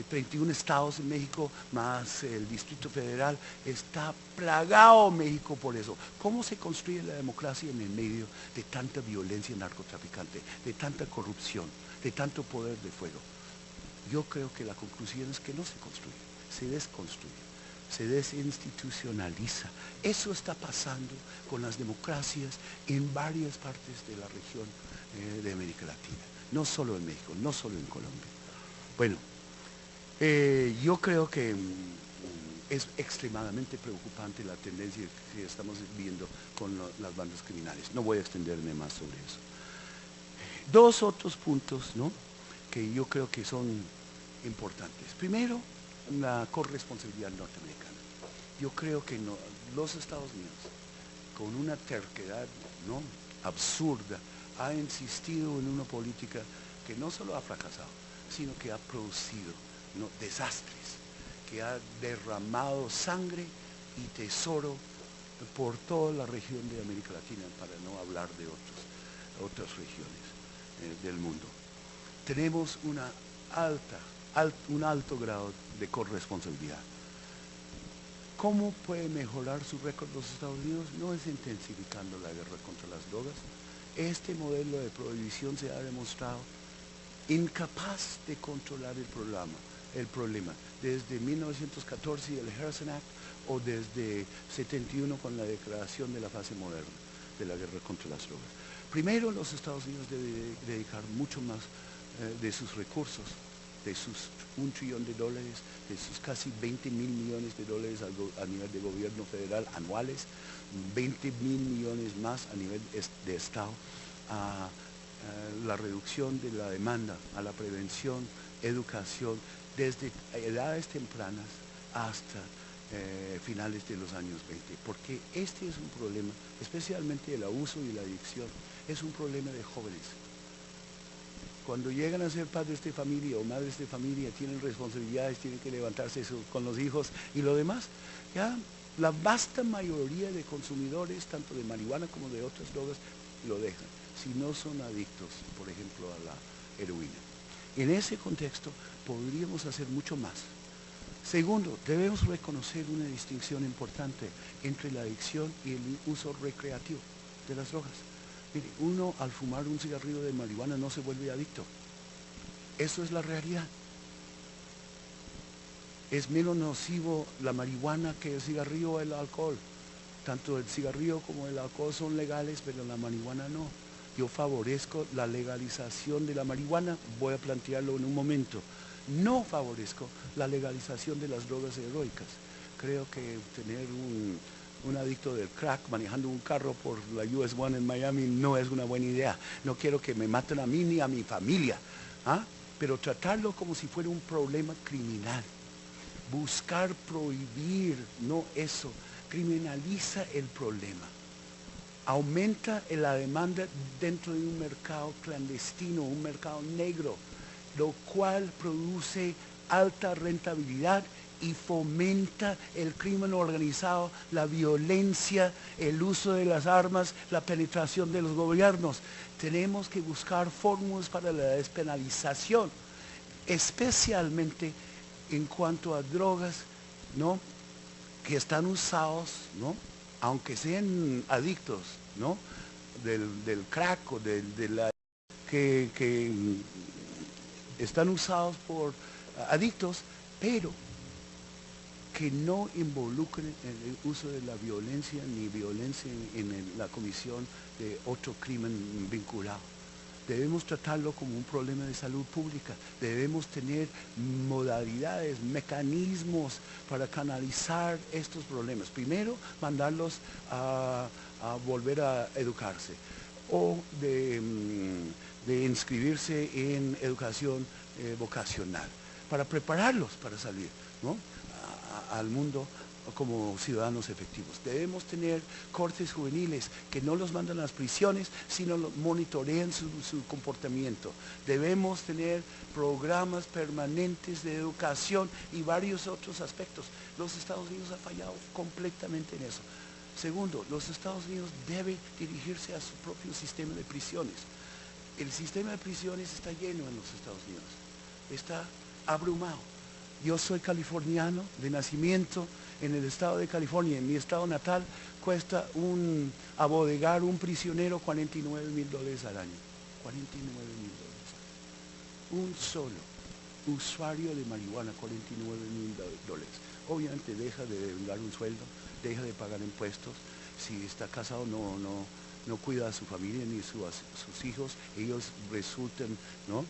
31 estados en México, más el Distrito Federal. Está plagado México por eso. ¿Cómo se construye la democracia en el medio de tanta violencia narcotraficante, de tanta corrupción, de tanto poder de fuego? Yo creo que la conclusión es que no se construye, se desconstruye, se desinstitucionaliza. Eso está pasando con las democracias en varias partes de la región de América Latina. No solo en México, no solo en Colombia. Bueno, yo creo que es extremadamente preocupante la tendencia que estamos viendo con las bandas criminales. No voy a extenderme más sobre eso. 2 otros puntos, ¿no?, que yo creo que son importantes. Primero, la corresponsabilidad norteamericana. Yo creo que los Estados Unidos, con una terquedad, ¿no?, absurda, ha insistido en una política que no solo ha fracasado, sino que ha producido, ¿no?, desastres, que ha derramado sangre y tesoro por toda la región de América Latina, para no hablar de otras regiones del mundo. Tenemos un alto grado de corresponsabilidad. ¿Cómo puede mejorar su récord los Estados Unidos? No es intensificando la guerra contra las drogas. Este modelo de prohibición se ha demostrado incapaz de controlar el problema desde 1914 y el Harrison Act, o desde 71 con la declaración de la fase moderna de la guerra contra las drogas. Primero, los Estados Unidos deben dedicar mucho más de sus recursos, de sus $1 trillón, de sus casi 20 mil millones de dólares a nivel de gobierno federal anuales, 20 mil millones más a nivel de Estado, a la reducción de la demanda, a la prevención, educación, desde edades tempranas hasta finales de los años 20, porque este es un problema, especialmente el abuso y la adicción, es un problema de jóvenes. Cuando llegan a ser padres de familia o madres de familia, tienen responsabilidades, tienen que levantarse con los hijos y lo demás. Ya la vasta mayoría de consumidores, tanto de marihuana como de otras drogas, lo dejan, si no son adictos, por ejemplo, a la heroína. En ese contexto podríamos hacer mucho más. Segundo, debemos reconocer una distinción importante entre la adicción y el uso recreativo de las drogas. Mire, uno al fumar un cigarrillo de marihuana no se vuelve adicto. Eso es la realidad. Es menos nocivo la marihuana que el cigarrillo o el alcohol. Tanto el cigarrillo como el alcohol son legales, pero la marihuana no. Yo favorezco la legalización de la marihuana, voy a plantearlo en un momento. No favorezco la legalización de las drogas heroicas. Creo que tener un adicto del crack manejando un carro por la US One en Miami no es una buena idea. No quiero que me maten a mí ni a mi familia, ¿ah? Pero tratarlo como si fuera un problema criminal. Buscar prohibir, no eso, criminaliza el problema. Aumenta la demanda dentro de un mercado clandestino, un mercado negro, lo cual produce alta rentabilidad y fomenta el crimen organizado, la violencia, el uso de las armas, la penetración de los gobiernos. Tenemos que buscar fórmulas para la despenalización, especialmente en cuanto a drogas, ¿no?, que están usados, ¿no?, aunque sean adictos, ¿no?, del crack o de la que están usados por adictos, pero que no involucren el uso de la violencia ni violencia en la comisión de otro crimen vinculado. Debemos tratarlo como un problema de salud pública. Debemos tener modalidades, mecanismos para canalizar estos problemas. Primero, mandarlos a volver a educarse o de inscribirse en educación vocacional para prepararlos para salir, ¿no?, al mundo como ciudadanos efectivos. Debemos tener cortes juveniles que no los mandan a las prisiones, sino monitorean su comportamiento. Debemos tener programas permanentes de educación y varios otros aspectos. Los Estados Unidos han fallado completamente en eso. Segundo, los Estados Unidos deben dirigirse a su propio sistema de prisiones. El sistema de prisiones está lleno en los Estados Unidos, está abrumado. Yo soy californiano de nacimiento. En el estado de California, en mi estado natal, cuesta abodegar un prisionero $49,000 al año. $49,000 al año. Un solo usuario de marihuana, $49,000. Obviamente deja de devengar un sueldo, deja de pagar impuestos. Si está casado no cuida a su familia ni sus hijos, ellos resultan, ¿no?,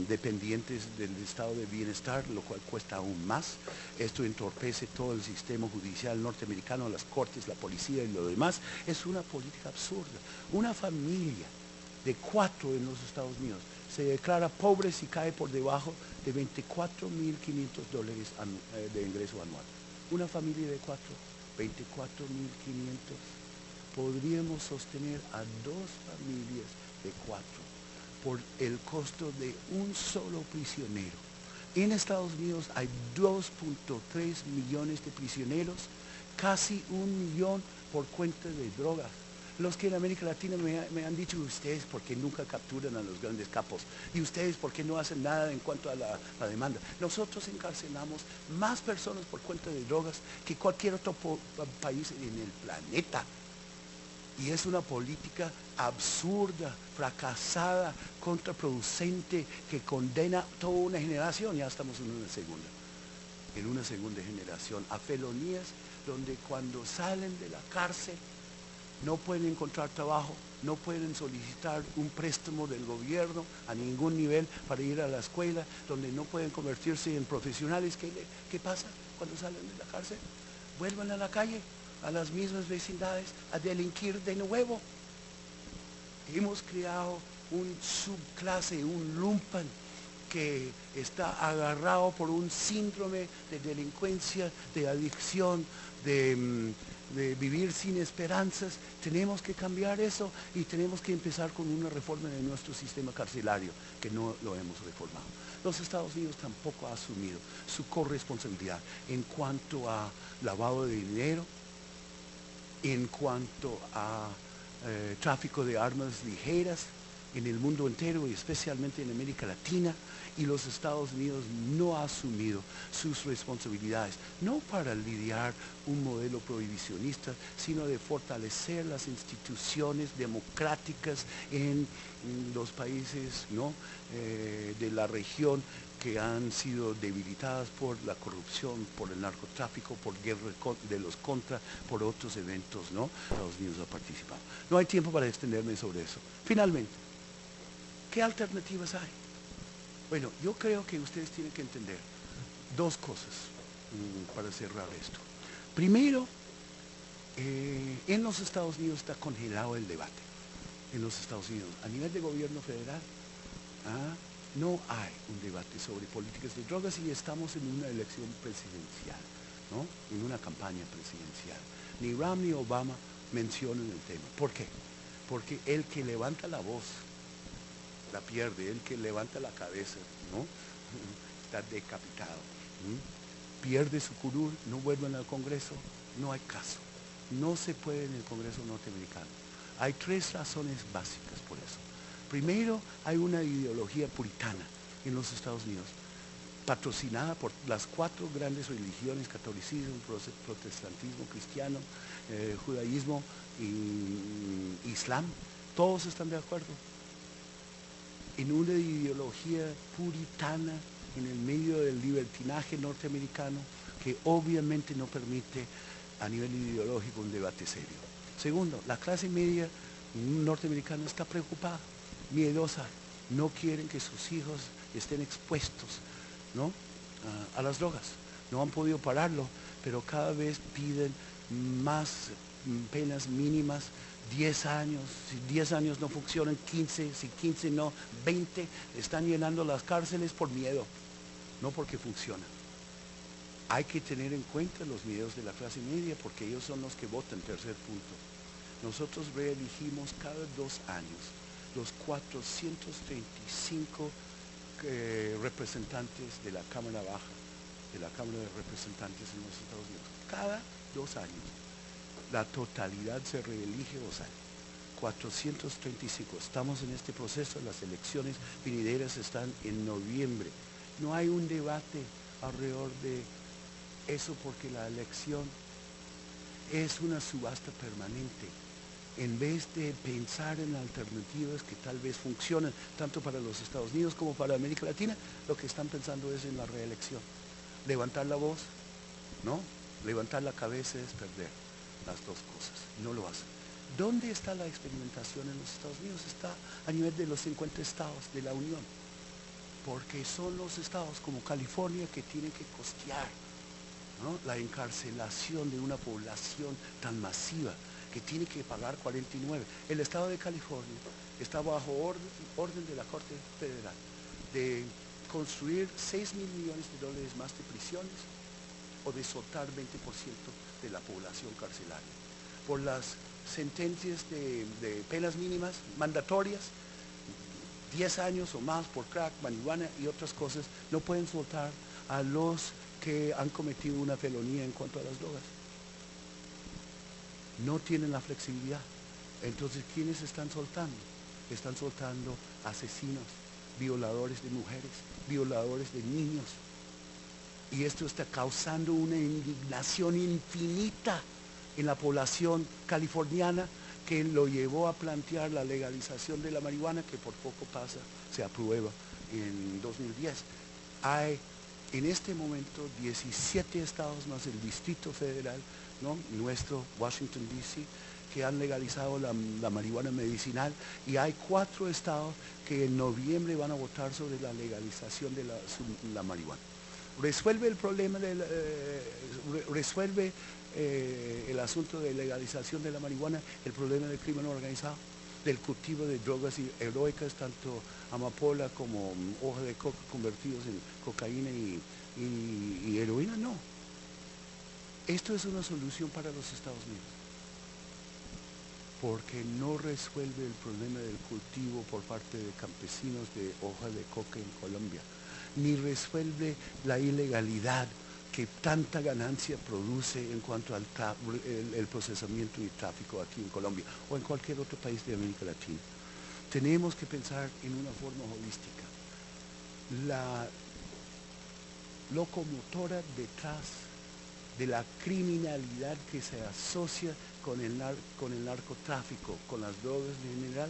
dependientes del estado de bienestar, lo cual cuesta aún más. Esto entorpece todo el sistema judicial norteamericano, las cortes, la policía y lo demás. Es una política absurda. Una familia de 4 en los Estados Unidos se declara pobre si cae por debajo de $24,500 de ingreso anual. Una familia de 4, $24,500. Podríamos sostener a 2 familias de 4 por el costo de un solo prisionero. En Estados Unidos hay 2.3 millones de prisioneros, casi 1 millón por cuenta de drogas. Los que en América Latina me han dicho, ustedes por qué nunca capturan a los grandes capos, y ustedes por qué no hacen nada en cuanto a la demanda. Nosotros encarcelamos más personas por cuenta de drogas que cualquier otro país en el planeta. Y es una política absurda, fracasada, contraproducente, que condena toda una generación. Ya estamos en una segunda generación, a felonías donde cuando salen de la cárcel no pueden encontrar trabajo, no pueden solicitar un préstamo del gobierno a ningún nivel para ir a la escuela, donde no pueden convertirse en profesionales. ¿Qué pasa cuando salen de la cárcel? Vuelvan a la calle, a las mismas vecindades, a delinquir de nuevo. Hemos creado un subclase, un lumpen, que está agarrado por un síndrome de delincuencia, de adicción, de vivir sin esperanzas. Tenemos que cambiar eso y tenemos que empezar con una reforma de nuestro sistema carcelario, que no lo hemos reformado. Los Estados Unidos tampoco ha asumido su corresponsabilidad en cuanto a lavado de dinero, en cuanto a tráfico de armas ligeras en el mundo entero y especialmente en América Latina, y los Estados Unidos no ha asumido sus responsabilidades, no para lidiar un modelo prohibicionista, sino de fortalecer las instituciones democráticas en los países, ¿no?, de la región, que han sido debilitadas por la corrupción, por el narcotráfico, por guerra de los contras, por otros eventos, ¿no? Estados Unidos ha participado. No hay tiempo para extenderme sobre eso. Finalmente, ¿qué alternativas hay? Bueno, yo creo que ustedes tienen que entender dos cosas para cerrar esto. Primero, en los Estados Unidos está congelado el debate. En los Estados Unidos, a nivel de gobierno federal, no hay un debate sobre políticas de drogas y estamos en una elección presidencial, ¿no?, en una campaña presidencial. Ni Trump ni Obama mencionan el tema. ¿Por qué? Porque el que levanta la voz la pierde, el que levanta la cabeza, ¿no?, está decapitado. Pierde su curul, no vuelven al Congreso, no hay caso. No se puede en el Congreso norteamericano. Hay tres razones básicas por eso. Primero, hay una ideología puritana en los Estados Unidos, patrocinada por las cuatro grandes religiones: catolicismo, protestantismo, cristiano, judaísmo y islam. Todos están de acuerdo en una ideología puritana en el medio del libertinaje norteamericano, que obviamente no permite a nivel ideológico un debate serio. Segundo, la clase media norteamericana está preocupada, miedosa, no quieren que sus hijos estén expuestos, ¿no?, a las drogas. No han podido pararlo, pero cada vez piden más penas mínimas. 10 años, si 10 años no funcionan, 15, si 15 no, 20, están llenando las cárceles por miedo, no porque funcionan. Hay que tener en cuenta los miedos de la clase media, porque ellos son los que votan. Tercer punto, nosotros reelegimos cada 2 años los 435 representantes de la Cámara Baja, de la Cámara de Representantes en los Estados Unidos. Cada 2 años. La totalidad se reelige 2 años. 435. Estamos en este proceso. Las elecciones venideras están en noviembre. No hay un debate alrededor de eso, porque la elección es una subasta permanente. En vez de pensar en alternativas que tal vez funcionen tanto para los Estados Unidos como para América Latina, lo que están pensando es en la reelección. Levantar la voz, ¿no? Levantar la cabeza es perder. Las dos cosas, no lo hacen. ¿Dónde está la experimentación en los Estados Unidos? Está a nivel de los 50 estados de la Unión, porque son los estados como California que tienen que costear, ¿no?, la encarcelación de una población tan masiva, que tiene que pagar 49. El estado de California está bajo orden de la Corte Federal de construir $6.000 millones más de prisiones, o de soltar 20% de la población carcelaria. Por las sentencias de penas mínimas mandatorias, 10 años o más por crack, marihuana y otras cosas, no pueden soltar a los que han cometido una felonía en cuanto a las drogas. No tienen la flexibilidad. Entonces, ¿quiénes están soltando? Están soltando asesinos, violadores de mujeres, violadores de niños. Y esto está causando una indignación infinita en la población californiana, que lo llevó a plantear la legalización de la marihuana, que por poco pasa, se aprueba en 2010. Hay en este momento 17 estados más el Distrito Federal, ¿no?, nuestro Washington D.C., que han legalizado la marihuana medicinal, y hay 4 estados que en noviembre van a votar sobre la legalización de la marihuana. Resuelve el problema resuelve el asunto de legalización de la marihuana, el problema del crimen organizado, del cultivo de drogas heroicas, tanto amapola como hoja de coca convertidos en cocaína y heroína. No. Esto es una solución para los Estados Unidos, porque no resuelve el problema del cultivo por parte de campesinos de hoja de coca en Colombia, ni resuelve la ilegalidad que tanta ganancia produce en cuanto al el procesamiento y tráfico aquí en Colombia o en cualquier otro país de América Latina. Tenemos que pensar en una forma holística. La locomotora detrás de la criminalidad que se asocia con el narcotráfico, con las drogas en general,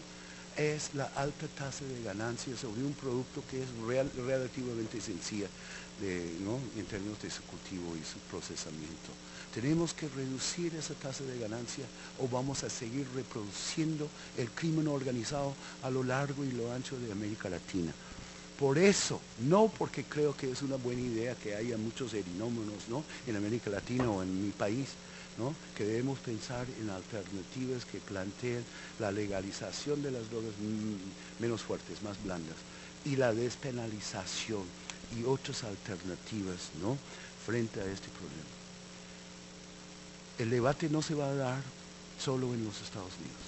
es la alta tasa de ganancia sobre un producto que es relativamente sencilla ¿no? en términos de su cultivo y su procesamiento. Tenemos que reducir esa tasa de ganancia o vamos a seguir reproduciendo el crimen organizado a lo largo y lo ancho de América Latina. Por eso, no porque creo que es una buena idea que haya muchos erinómanos, ¿no? en América Latina o en mi país, ¿no? que debemos pensar en alternativas que planteen la legalización de las drogas menos fuertes, más blandas, y la despenalización y otras alternativas, ¿no? frente a este problema. El debate no se va a dar solo en los Estados Unidos.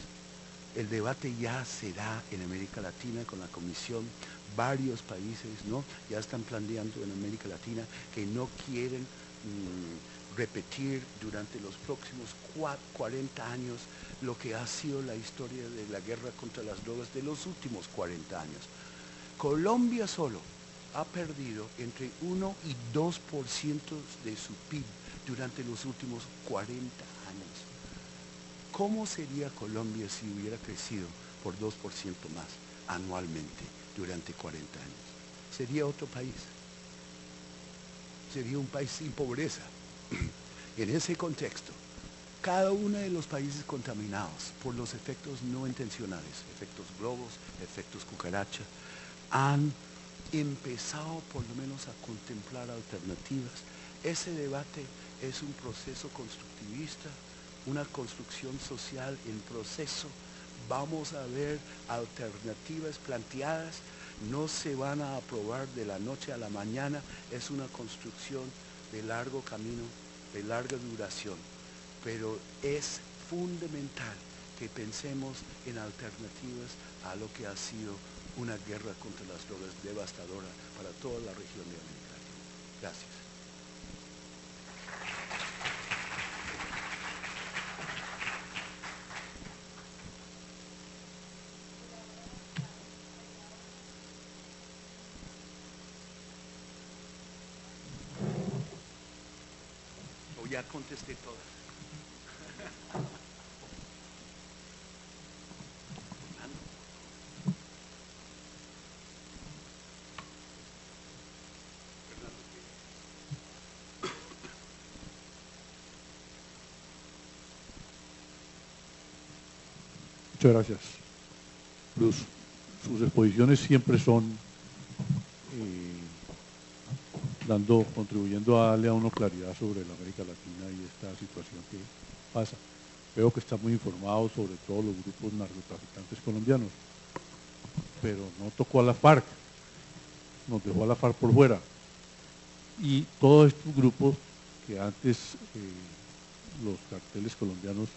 El debate ya se da en América Latina con la Comisión. Varios países, ¿no? ya están planteando en América Latina que no quieren repetir durante los próximos 40 años lo que ha sido la historia de la guerra contra las drogas de los últimos 40 años. Colombia solo ha perdido entre 1 y 2% de su PIB durante los últimos 40 años. ¿Cómo sería Colombia si hubiera crecido por 2% más anualmente durante 40 años? Sería otro país. Sería un país sin pobreza. En ese contexto, cada uno de los países contaminados por los efectos no intencionales, efectos globos, efectos cucaracha, han empezado por lo menos a contemplar alternativas. Ese debate es un proceso constructivista, una construcción social en proceso. Vamos a ver alternativas planteadas, no se van a aprobar de la noche a la mañana, es una construcción de largo camino, de larga duración, pero es fundamental que pensemos en alternativas a lo que ha sido una guerra contra las drogas devastadora para toda la región de América Latina. Gracias. O ya contesté todas. Muchas gracias. Sus exposiciones siempre son contribuyendo a darle a uno claridad sobre la América Latina y esta situación que pasa. Veo que está muy informado sobre todos los grupos narcotraficantes colombianos, pero no tocó a la FARC, nos dejó a la FARC por fuera. Y todos estos grupos que antes los carteles colombianos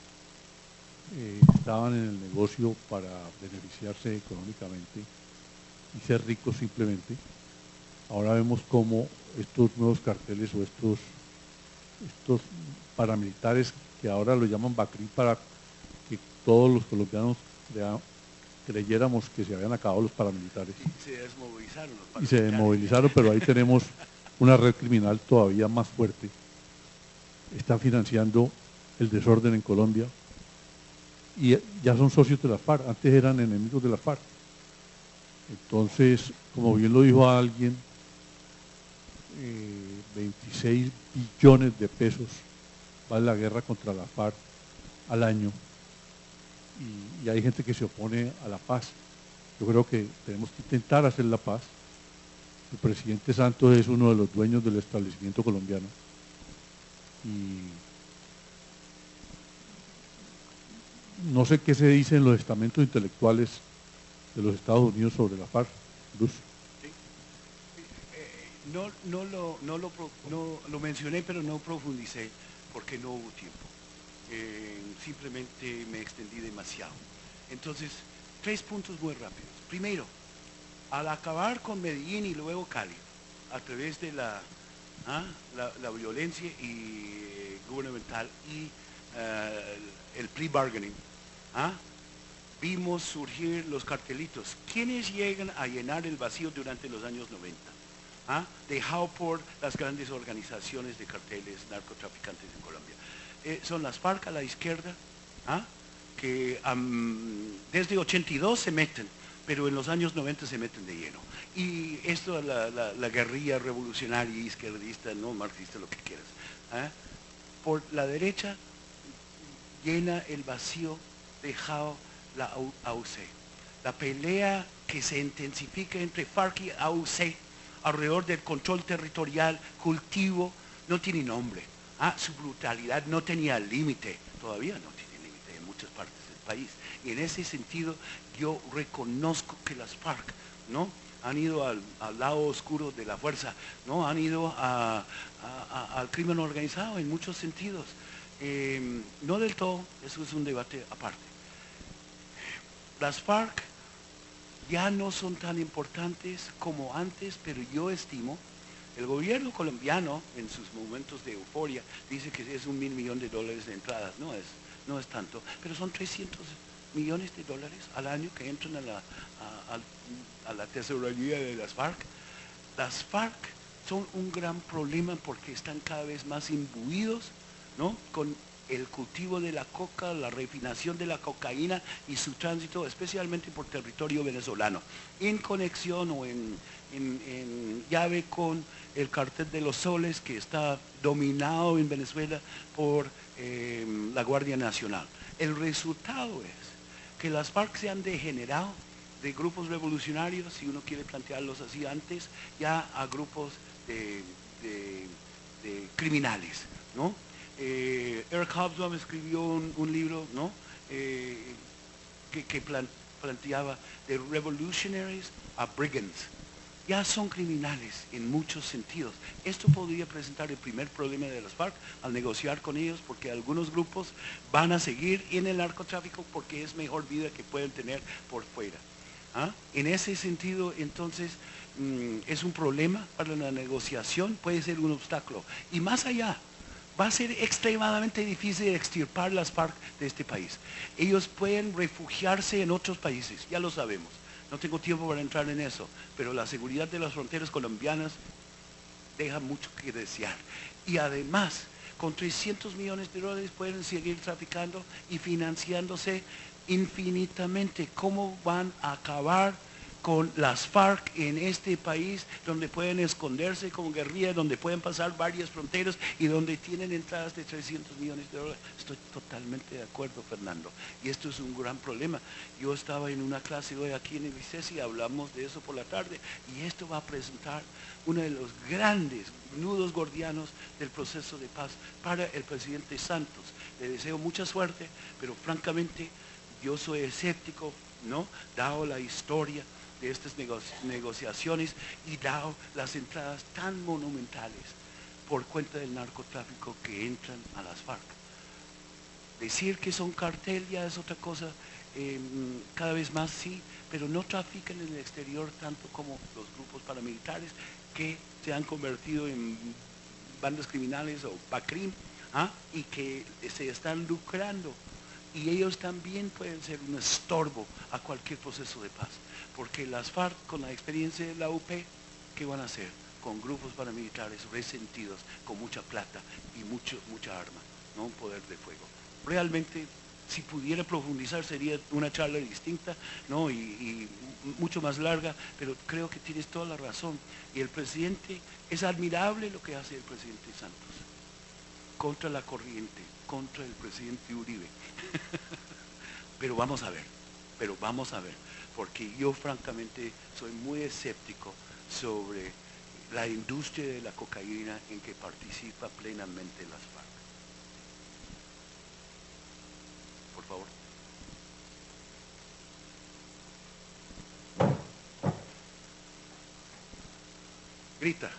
estaban en el negocio para beneficiarse económicamente y ser ricos simplemente, ahora vemos cómo estos nuevos carteles o estos paramilitares que ahora lo llaman BACRI para que todos los colombianos creyéramos que se habían acabado los paramilitares. Y se desmovilizaron los paramilitares. Y se desmovilizaron, pero ahí tenemos una red criminal todavía más fuerte. Está financiando el desorden en Colombia y ya son socios de la FARC, antes eran enemigos de la FARC. Entonces, como bien lo dijo alguien, 26 billones de pesos vale la guerra contra la FARC al año y hay gente que se opone a la paz. Yo creo que tenemos que intentar hacer la paz. El presidente Santos es uno de los dueños del establecimiento colombiano y no sé qué se dice en los estamentos intelectuales de los Estados Unidos sobre la FARC. Luz. No lo mencioné, pero no profundicé. porque no hubo tiempo. Simplemente me extendí demasiado. Entonces, 3 puntos muy rápidos. Primero, al acabar con Medellín y luego Cali, a través de la violencia gubernamental y el plea bargaining, vimos surgir los cartelitos. ¿Quiénes llegan a llenar el vacío durante los años 90? Dejado por las grandes organizaciones de carteles narcotraficantes en Colombia. Son las FARC a la izquierda, que desde 82 se meten, pero en los años 90 se meten de lleno. Y esto, la guerrilla revolucionaria, izquierdista, no marxista, lo que quieras. Por la derecha llena el vacío dejado la AUC. La pelea que se intensifica entre FARC y AUC alrededor del control territorial, cultivo, no tiene nombre. Su brutalidad no tenía límite, todavía no tiene límite en muchas partes del país. Y en ese sentido yo reconozco que las FARC, ¿no?, han ido al lado oscuro de la fuerza, ¿no?, han ido al crimen organizado en muchos sentidos. No del todo, eso es un debate aparte. Las FARC ya no son tan importantes como antes, pero yo estimo, el gobierno colombiano en sus momentos de euforia dice que es $1.000 millones de entradas, no es tanto, pero son 300 millones de dólares al año que entran a la tesorería de las FARC. Las FARC son un gran problema porque están cada vez más imbuidos, ¿no?, con el cultivo de la coca, la refinación de la cocaína y su tránsito, especialmente por territorio venezolano, en conexión o en llave con el cartel de los soles, que está dominado en Venezuela por la Guardia Nacional. El resultado es que las FARC se han degenerado de grupos revolucionarios, si uno quiere plantearlos así antes, ya a grupos de criminales, ¿no? Eric Hobsbawm escribió un libro, ¿no?, que planteaba de revolutionaries a brigands. Ya son criminales en muchos sentidos. Esto podría presentar el primer problema de las FARC al negociar con ellos, porque algunos grupos van a seguir en el narcotráfico porque es mejor vida que pueden tener por fuera. En ese sentido, entonces, es un problema para la negociación, puede ser un obstáculo. Y más allá, va a ser extremadamente difícil extirpar las FARC de este país. Ellos pueden refugiarse en otros países, ya lo sabemos. No tengo tiempo para entrar en eso, pero la seguridad de las fronteras colombianas deja mucho que desear. Y además, con 300 millones de dólares pueden seguir traficando y financiándose infinitamente. ¿Cómo van a acabar con las FARC en este país, donde pueden esconderse como guerrilla, donde pueden pasar varias fronteras y donde tienen entradas de 300 millones de dólares? Estoy totalmente de acuerdo, Fernando, y esto es un gran problema. Yo estaba en una clase hoy aquí en el ICESI y hablamos de eso por la tarde, y esto va a presentar uno de los grandes nudos gordianos del proceso de paz para el presidente Santos. Le deseo mucha suerte, pero francamente yo soy escéptico, ¿no?, dado la historia de estas negociaciones y dado las entradas tan monumentales por cuenta del narcotráfico que entran a las FARC. Decir que son cartel ya es otra cosa, cada vez más sí, pero no trafican en el exterior tanto como los grupos paramilitares que se han convertido en bandas criminales o BACRIM, y que se están lucrando. Y ellos también pueden ser un estorbo a cualquier proceso de paz, porque las FARC, con la experiencia de la UP, ¿qué van a hacer? Con grupos paramilitares resentidos, con mucha plata y mucha arma, ¿no?, un poder de fuego. Realmente, si pudiera profundizar, sería una charla distinta, ¿no?, y mucho más larga, pero creo que tienes toda la razón. Y el presidente, es admirable lo que hace el presidente Santos, contra la corriente, contra el presidente Uribe. pero vamos a ver, porque yo francamente soy muy escéptico sobre la industria de la cocaína en que participa plenamente las FARC. Por favor. Grita.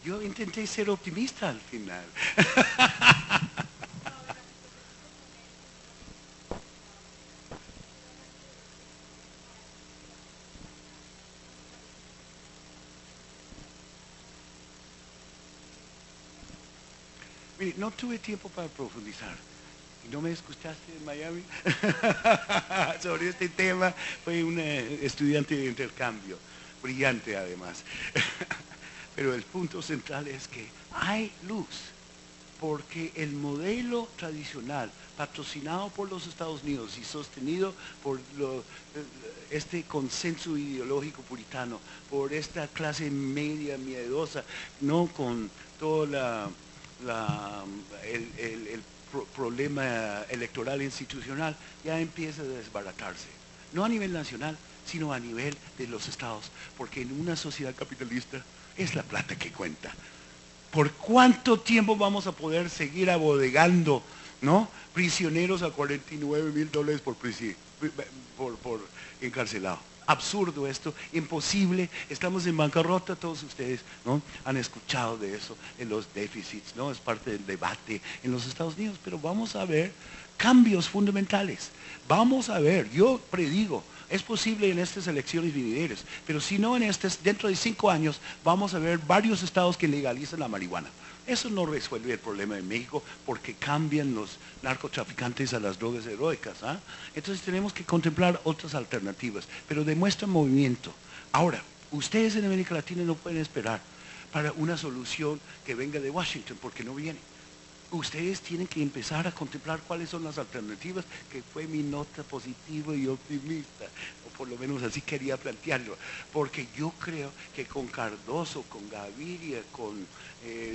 Yo intenté ser optimista al final. Mire, no tuve tiempo para profundizar. ¿Y no me escuchaste en Miami? Sobre este tema, fue una estudiante de intercambio, brillante además. Pero el punto central es que hay luz, porque el modelo tradicional, patrocinado por los Estados Unidos y sostenido por este consenso ideológico puritano, por esta clase media miedosa, no con toda el problema electoral institucional, ya empieza a desbaratarse. No a nivel nacional, sino a nivel de los estados, porque en una sociedad capitalista es la plata que cuenta. ¿Por cuánto tiempo vamos a poder seguir abodegando, ¿no?, prisioneros a $49,000 por encarcelado? Absurdo esto, imposible, estamos en bancarrota, todos ustedes, ¿no?, han escuchado de eso, en los déficits, ¿no?, es parte del debate en los Estados Unidos, pero vamos a ver cambios fundamentales, vamos a ver, yo predigo, es posible en estas elecciones venideras, pero si no en estas, dentro de 5 años vamos a ver varios estados que legalizan la marihuana. Eso no resuelve el problema en México porque cambian los narcotraficantes a las drogas heroicas. ¿Ah? Entonces tenemos que contemplar otras alternativas, pero demuestra movimiento. Ahora, ustedes en América Latina no pueden esperar para una solución que venga de Washington porque no viene. Ustedes tienen que empezar a contemplar cuáles son las alternativas, que fue mi nota positiva y optimista, o por lo menos así quería plantearlo, porque yo creo que con Cardoso, con Gaviria, con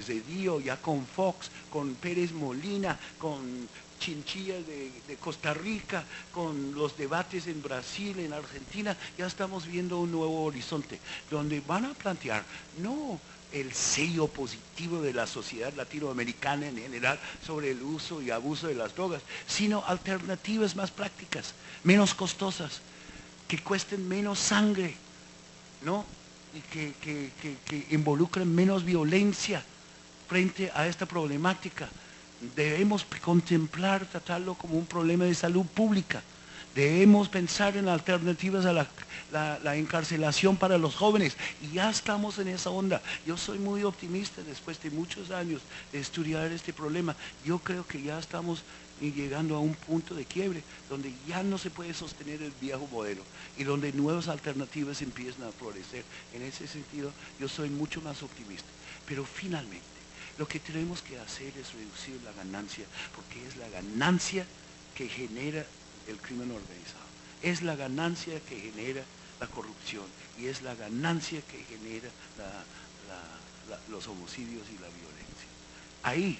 Zedillo, ya con Fox, con Pérez Molina, con Chinchilla de Costa Rica, con los debates en Brasil, en Argentina, ya estamos viendo un nuevo horizonte, donde van a plantear, no el sello positivo de la sociedad latinoamericana en general sobre el uso y abuso de las drogas, sino alternativas más prácticas, menos costosas, que cuesten menos sangre, ¿no?, y que involucren menos violencia frente a esta problemática. Debemos contemplar, tratarlo como un problema de salud pública. Debemos pensar en alternativas a la encarcelación para los jóvenes, y ya estamos en esa onda. Yo soy muy optimista después de muchos años de estudiar este problema. Yo creo que ya estamos llegando a un punto de quiebre donde ya no se puede sostener el viejo modelo y donde nuevas alternativas empiezan a florecer. En ese sentido, yo soy mucho más optimista. Pero finalmente, lo que tenemos que hacer es reducir la ganancia, porque es la ganancia que genera el crimen organizado, es la ganancia que genera la corrupción y es la ganancia que genera los homicidios y la violencia. Ahí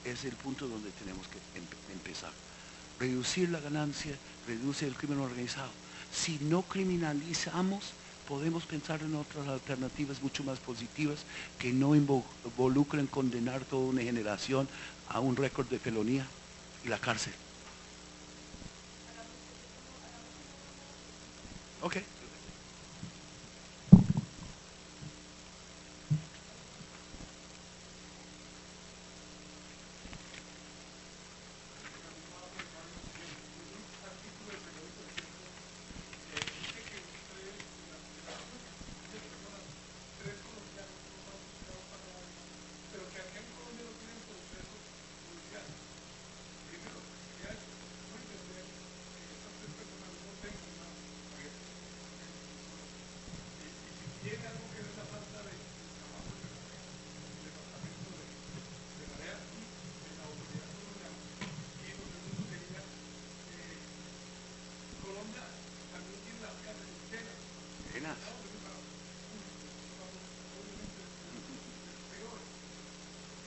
es el punto donde tenemos que empezar. Reducir la ganancia, reduce el crimen organizado. Si no criminalizamos, podemos pensar en otras alternativas mucho más positivas que no involucren condenar toda una generación a un récord de felonía y la cárcel. Ok.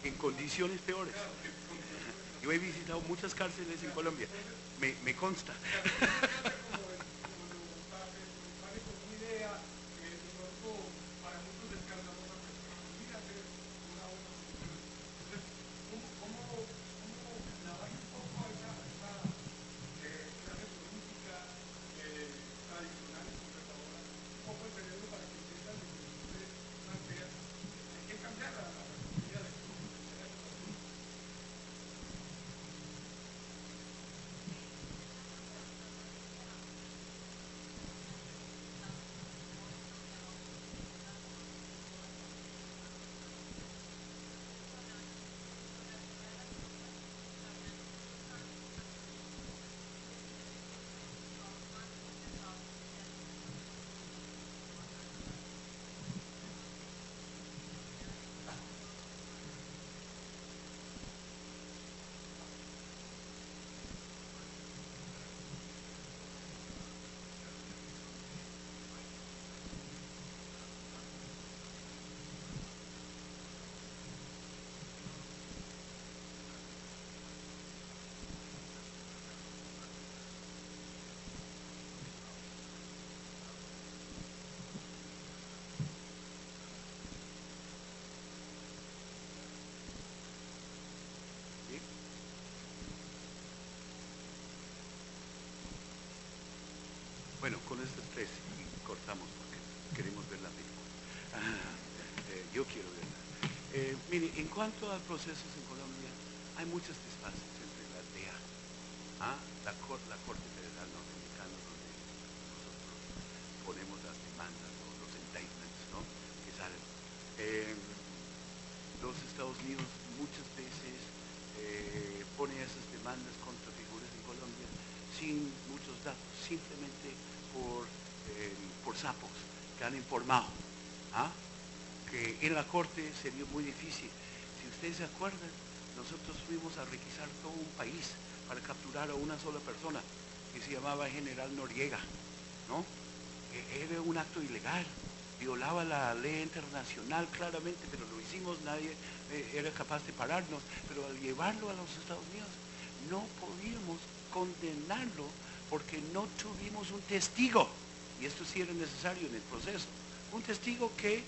En condiciones peores. Yo he visitado muchas cárceles en Colombia, me consta. Bueno, con estas tres y cortamos porque queremos ver la película. Yo quiero verla. Mire, en cuanto a procesos en Colombia, hay muchos desfases entre la DEA, la Corte Federal Norteamericana, donde nosotros ponemos las demandas o los indictments, ¿no?, que salen. Los Estados Unidos muchas veces pone esas demandas contra figuras en Colombia sin muchos datos, simplemente por sapos que han informado, que en la corte sería muy difícil. Si ustedes se acuerdan, nosotros fuimos a requisar todo un país para capturar a una sola persona que se llamaba General Noriega, ¿no? Era un acto ilegal, violaba la ley internacional claramente, pero lo hicimos, nadie era capaz de pararnos. Pero al llevarlo a los Estados Unidos no podíamos condenarlo porque no tuvimos un testigo, y esto sí era necesario en el proceso, un testigo que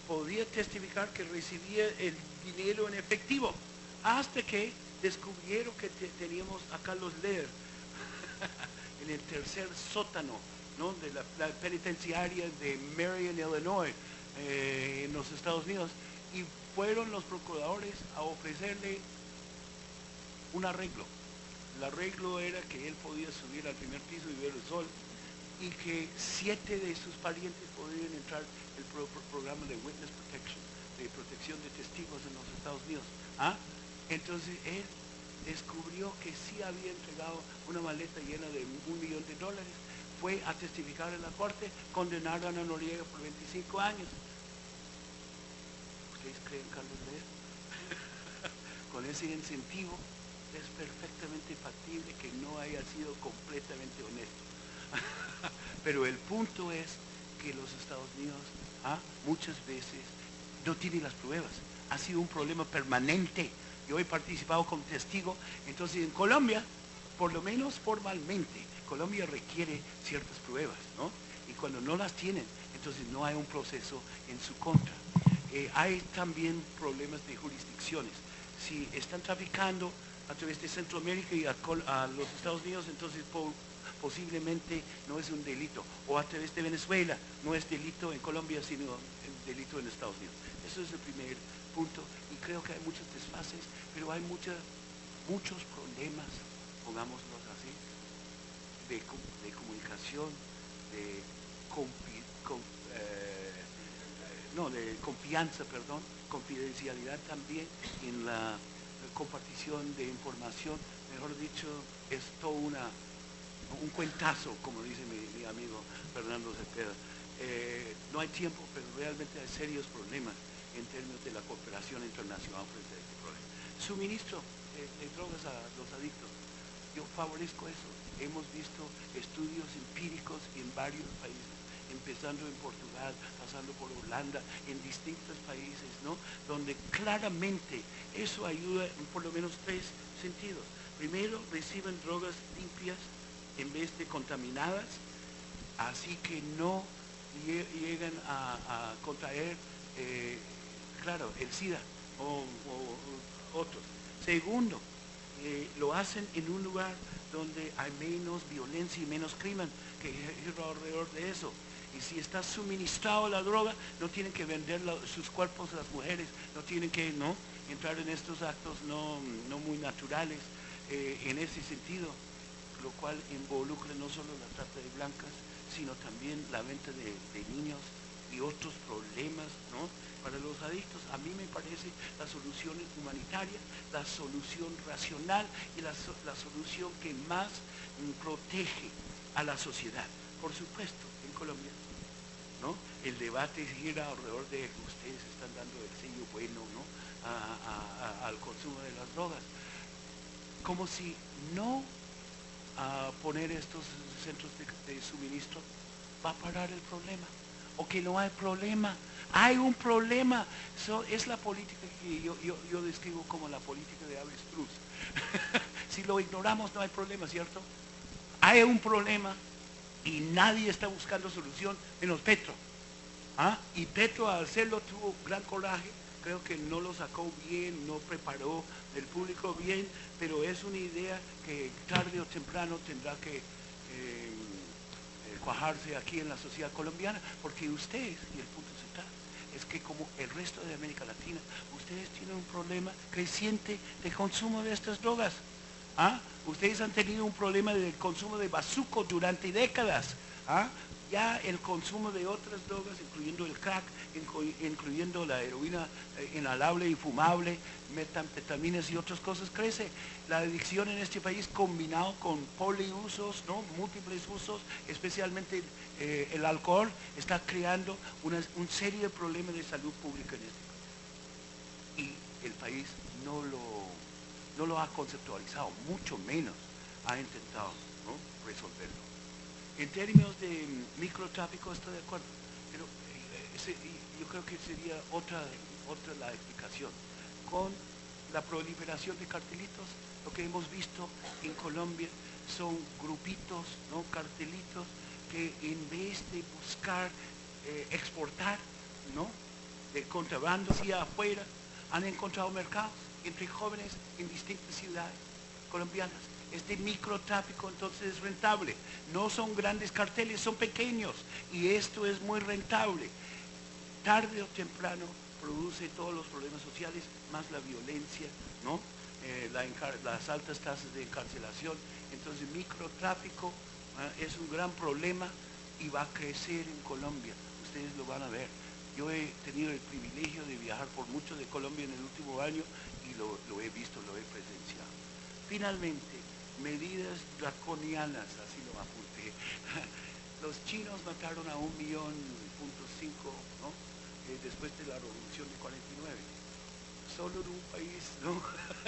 podía testificar que recibía el dinero en efectivo, hasta que descubrieron que teníamos a Carlos Leer en el tercer sótano, ¿no?, de la penitenciaria de Marion, Illinois, en los Estados Unidos, y fueron los procuradores a ofrecerle un arreglo. El arreglo era que él podía subir al primer piso y ver el sol, y que 7 de sus parientes podían entrar el programa de Witness Protection, de protección de testigos en los Estados Unidos. Entonces él descubrió que sí había entregado una maleta llena de $1 millón, fue a testificar en la corte, condenaron a Noriega por 25 años. ¿Ustedes creen, Carlos Leer? Con ese incentivo es perfectamente factible que no haya sido completamente honesto. Pero el punto es que los Estados Unidos muchas veces no tienen las pruebas. Ha sido un problema permanente. Yo he participado como testigo. Entonces en Colombia, por lo menos formalmente, Colombia requiere ciertas pruebas, ¿no? Y cuando no las tienen, entonces no hay un proceso en su contra. Hay también problemas de jurisdicciones. Si están traficando a través de Centroamérica y a los Estados Unidos, entonces posiblemente no es un delito. O a través de Venezuela, no es delito en Colombia, sino delito en Estados Unidos. Eso es el primer punto. Y creo que hay muchos desfases, pero hay muchos problemas, pongámoslos así, de comunicación, de confianza, confidencialidad también en la compartición de información. Mejor dicho, es todo un cuentazo, como dice mi amigo Fernando Cepeda. No hay tiempo, pero realmente hay serios problemas en términos de la cooperación internacional frente a este problema. Suministro de drogas a los adictos. Yo favorezco eso. Hemos visto estudios empíricos en varios países, empezando en Portugal, pasando por Holanda, en distintos países, ¿no?, donde claramente eso ayuda en por lo menos 3 sentidos. Primero, reciben drogas limpias en vez de contaminadas, así que no llegan a contraer, claro, el SIDA o otros. Segundo, lo hacen en un lugar donde hay menos violencia y menos crimen que giro alrededor de eso. Y si está suministrado la droga, no tienen que vender sus cuerpos a las mujeres, no tienen que entrar en estos actos no muy naturales en ese sentido, lo cual involucra no solo la trata de blancas, sino también la venta de niños y otros problemas, ¿no?, para los adictos. A mí me parece la solución humanitaria, la solución racional y la solución que más protege a la sociedad. Por supuesto, en Colombia, ¿no?, el debate gira alrededor de que ustedes están dando el sello bueno, ¿no?, al consumo de las drogas. Como si no poner estos centros de suministro va a parar el problema, o que no hay problema. Hay un problema. Es la política que yo describo como la política de avestruz. Si lo ignoramos no hay problema, ¿cierto? Hay un problema y nadie está buscando solución, menos Petro. Y Petro, al hacerlo, tuvo gran coraje. Creo que no lo sacó bien, no preparó el público bien, pero es una idea que tarde o temprano tendrá que cuajarse aquí en la sociedad colombiana, porque ustedes, y el punto central, es que como el resto de América Latina, ustedes tienen un problema creciente de consumo de estas drogas. ¿Ah? Ustedes han tenido un problema del consumo de bazuco durante décadas. ¿Ah? Ya el consumo de otras drogas, incluyendo el crack, incluyendo la heroína inhalable y fumable, metanfetaminas y otras cosas, crece. La adicción en este país, combinado con poliusos, ¿no? Múltiples usos, especialmente el alcohol, está creando una serie de problemas de salud pública en este país. Y el país no lo ha conceptualizado, mucho menos ha intentado, ¿no? resolverlo. En términos de microtráfico estoy de acuerdo, pero yo creo que sería otra la explicación. Con la proliferación de cartelitos, lo que hemos visto en Colombia son grupitos, ¿no? cartelitos, que en vez de buscar exportar, ¿no? de contrabando hacia afuera, han encontrado mercados entre jóvenes en distintas ciudades colombianas. Este microtráfico entonces es rentable. No son grandes carteles, son pequeños. Y esto es muy rentable. Tarde o temprano produce todos los problemas sociales, más la violencia, ¿no? Las altas tasas de encarcelación. Entonces microtráfico es un gran problema y va a crecer en Colombia. Ustedes lo van a ver. Yo he tenido el privilegio de viajar por mucho de Colombia en el último año y lo he visto, lo he presenciado. Finalmente, medidas draconianas, así lo apunté. Los chinos mataron a 1,5 millones, ¿no? Después de la revolución de 49. Solo en un país, ¿no?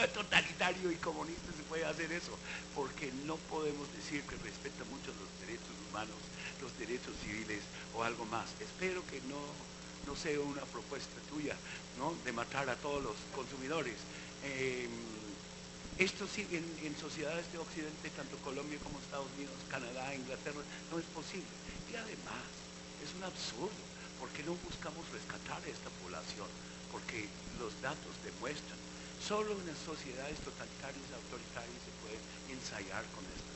totalitario y comunista se puede hacer eso, porque no podemos decir que respeta mucho los derechos humanos, los derechos civiles o algo más. Espero que no sea una propuesta tuya, ¿no? de matar a todos los consumidores. Esto sí, en sociedades de Occidente, tanto Colombia como Estados Unidos, Canadá, Inglaterra, no es posible. Y además, es un absurdo, porque no buscamos rescatar a esta población, porque los datos demuestran, solo en las sociedades totalitarias, autoritarias, se puede ensayar con esto.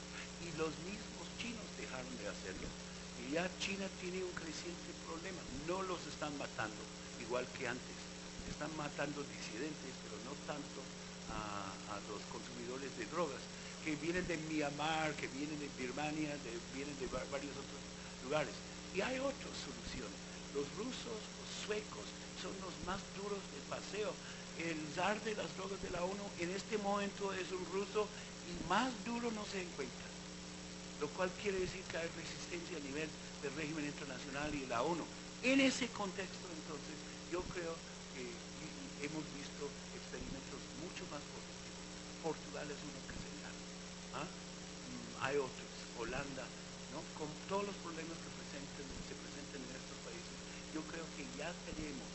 Y los mismos chinos dejaron de hacerlo, y ya China tiene un creciente problema. No los están matando, igual que antes. Están matando disidentes, pero no tanto a los consumidores de drogas, que vienen de Myanmar, que vienen de Birmania, vienen de varios otros lugares. Y hay otras soluciones. Los rusos, los suecos, son los más duros de paseo. El zar de las drogas de la ONU en este momento es un ruso y más duro no se encuentra. Lo cual quiere decir que hay resistencia a nivel del régimen internacional y de la ONU. En ese contexto, entonces, yo creo que hemos visto experimentos mucho más positivos. Portugal es uno que señala. Hay otros, Holanda, ¿no? Con todos los problemas que se presentan en estos países, yo creo que ya tenemos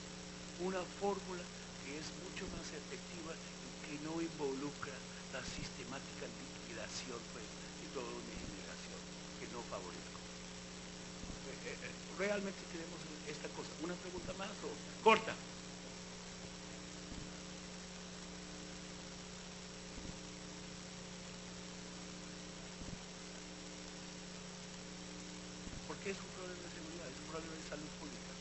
una fórmula que es mucho más efectiva y que no involucra la sistemática liquidación, pues, de toda una generación que no favorezca. Realmente tenemos esta cosa. ¿Una pregunta más o corta? Porque es un problema de seguridad, es un problema de salud pública.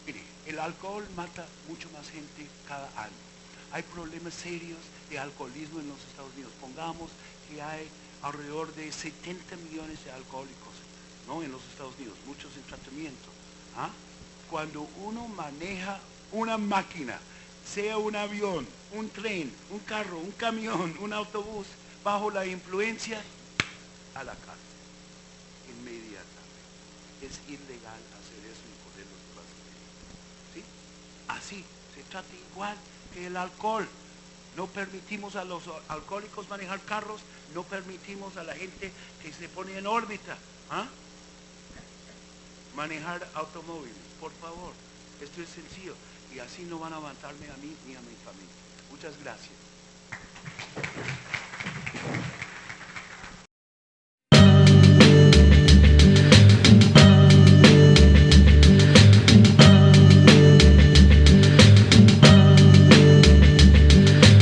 Mire, el alcohol mata mucho más gente cada año. Hay problemas serios de alcoholismo en los Estados Unidos. Pongamos que hay alrededor de 70 millones de alcohólicos, ¿no? en los Estados Unidos, muchos en tratamiento. Cuando uno maneja una máquina, sea un avión, un tren, un carro, un camión, un autobús, bajo la influencia, a la cárcel, inmediatamente. Es ilegal hacer eso y ponerlos de base. ¿Sí? Así, se trata igual que el alcohol. No permitimos a los alcohólicos manejar carros, no permitimos a la gente que se pone en órbita manejar automóviles. Por favor, esto es sencillo y así no van a matarme a mí ni a mi familia. Muchas gracias.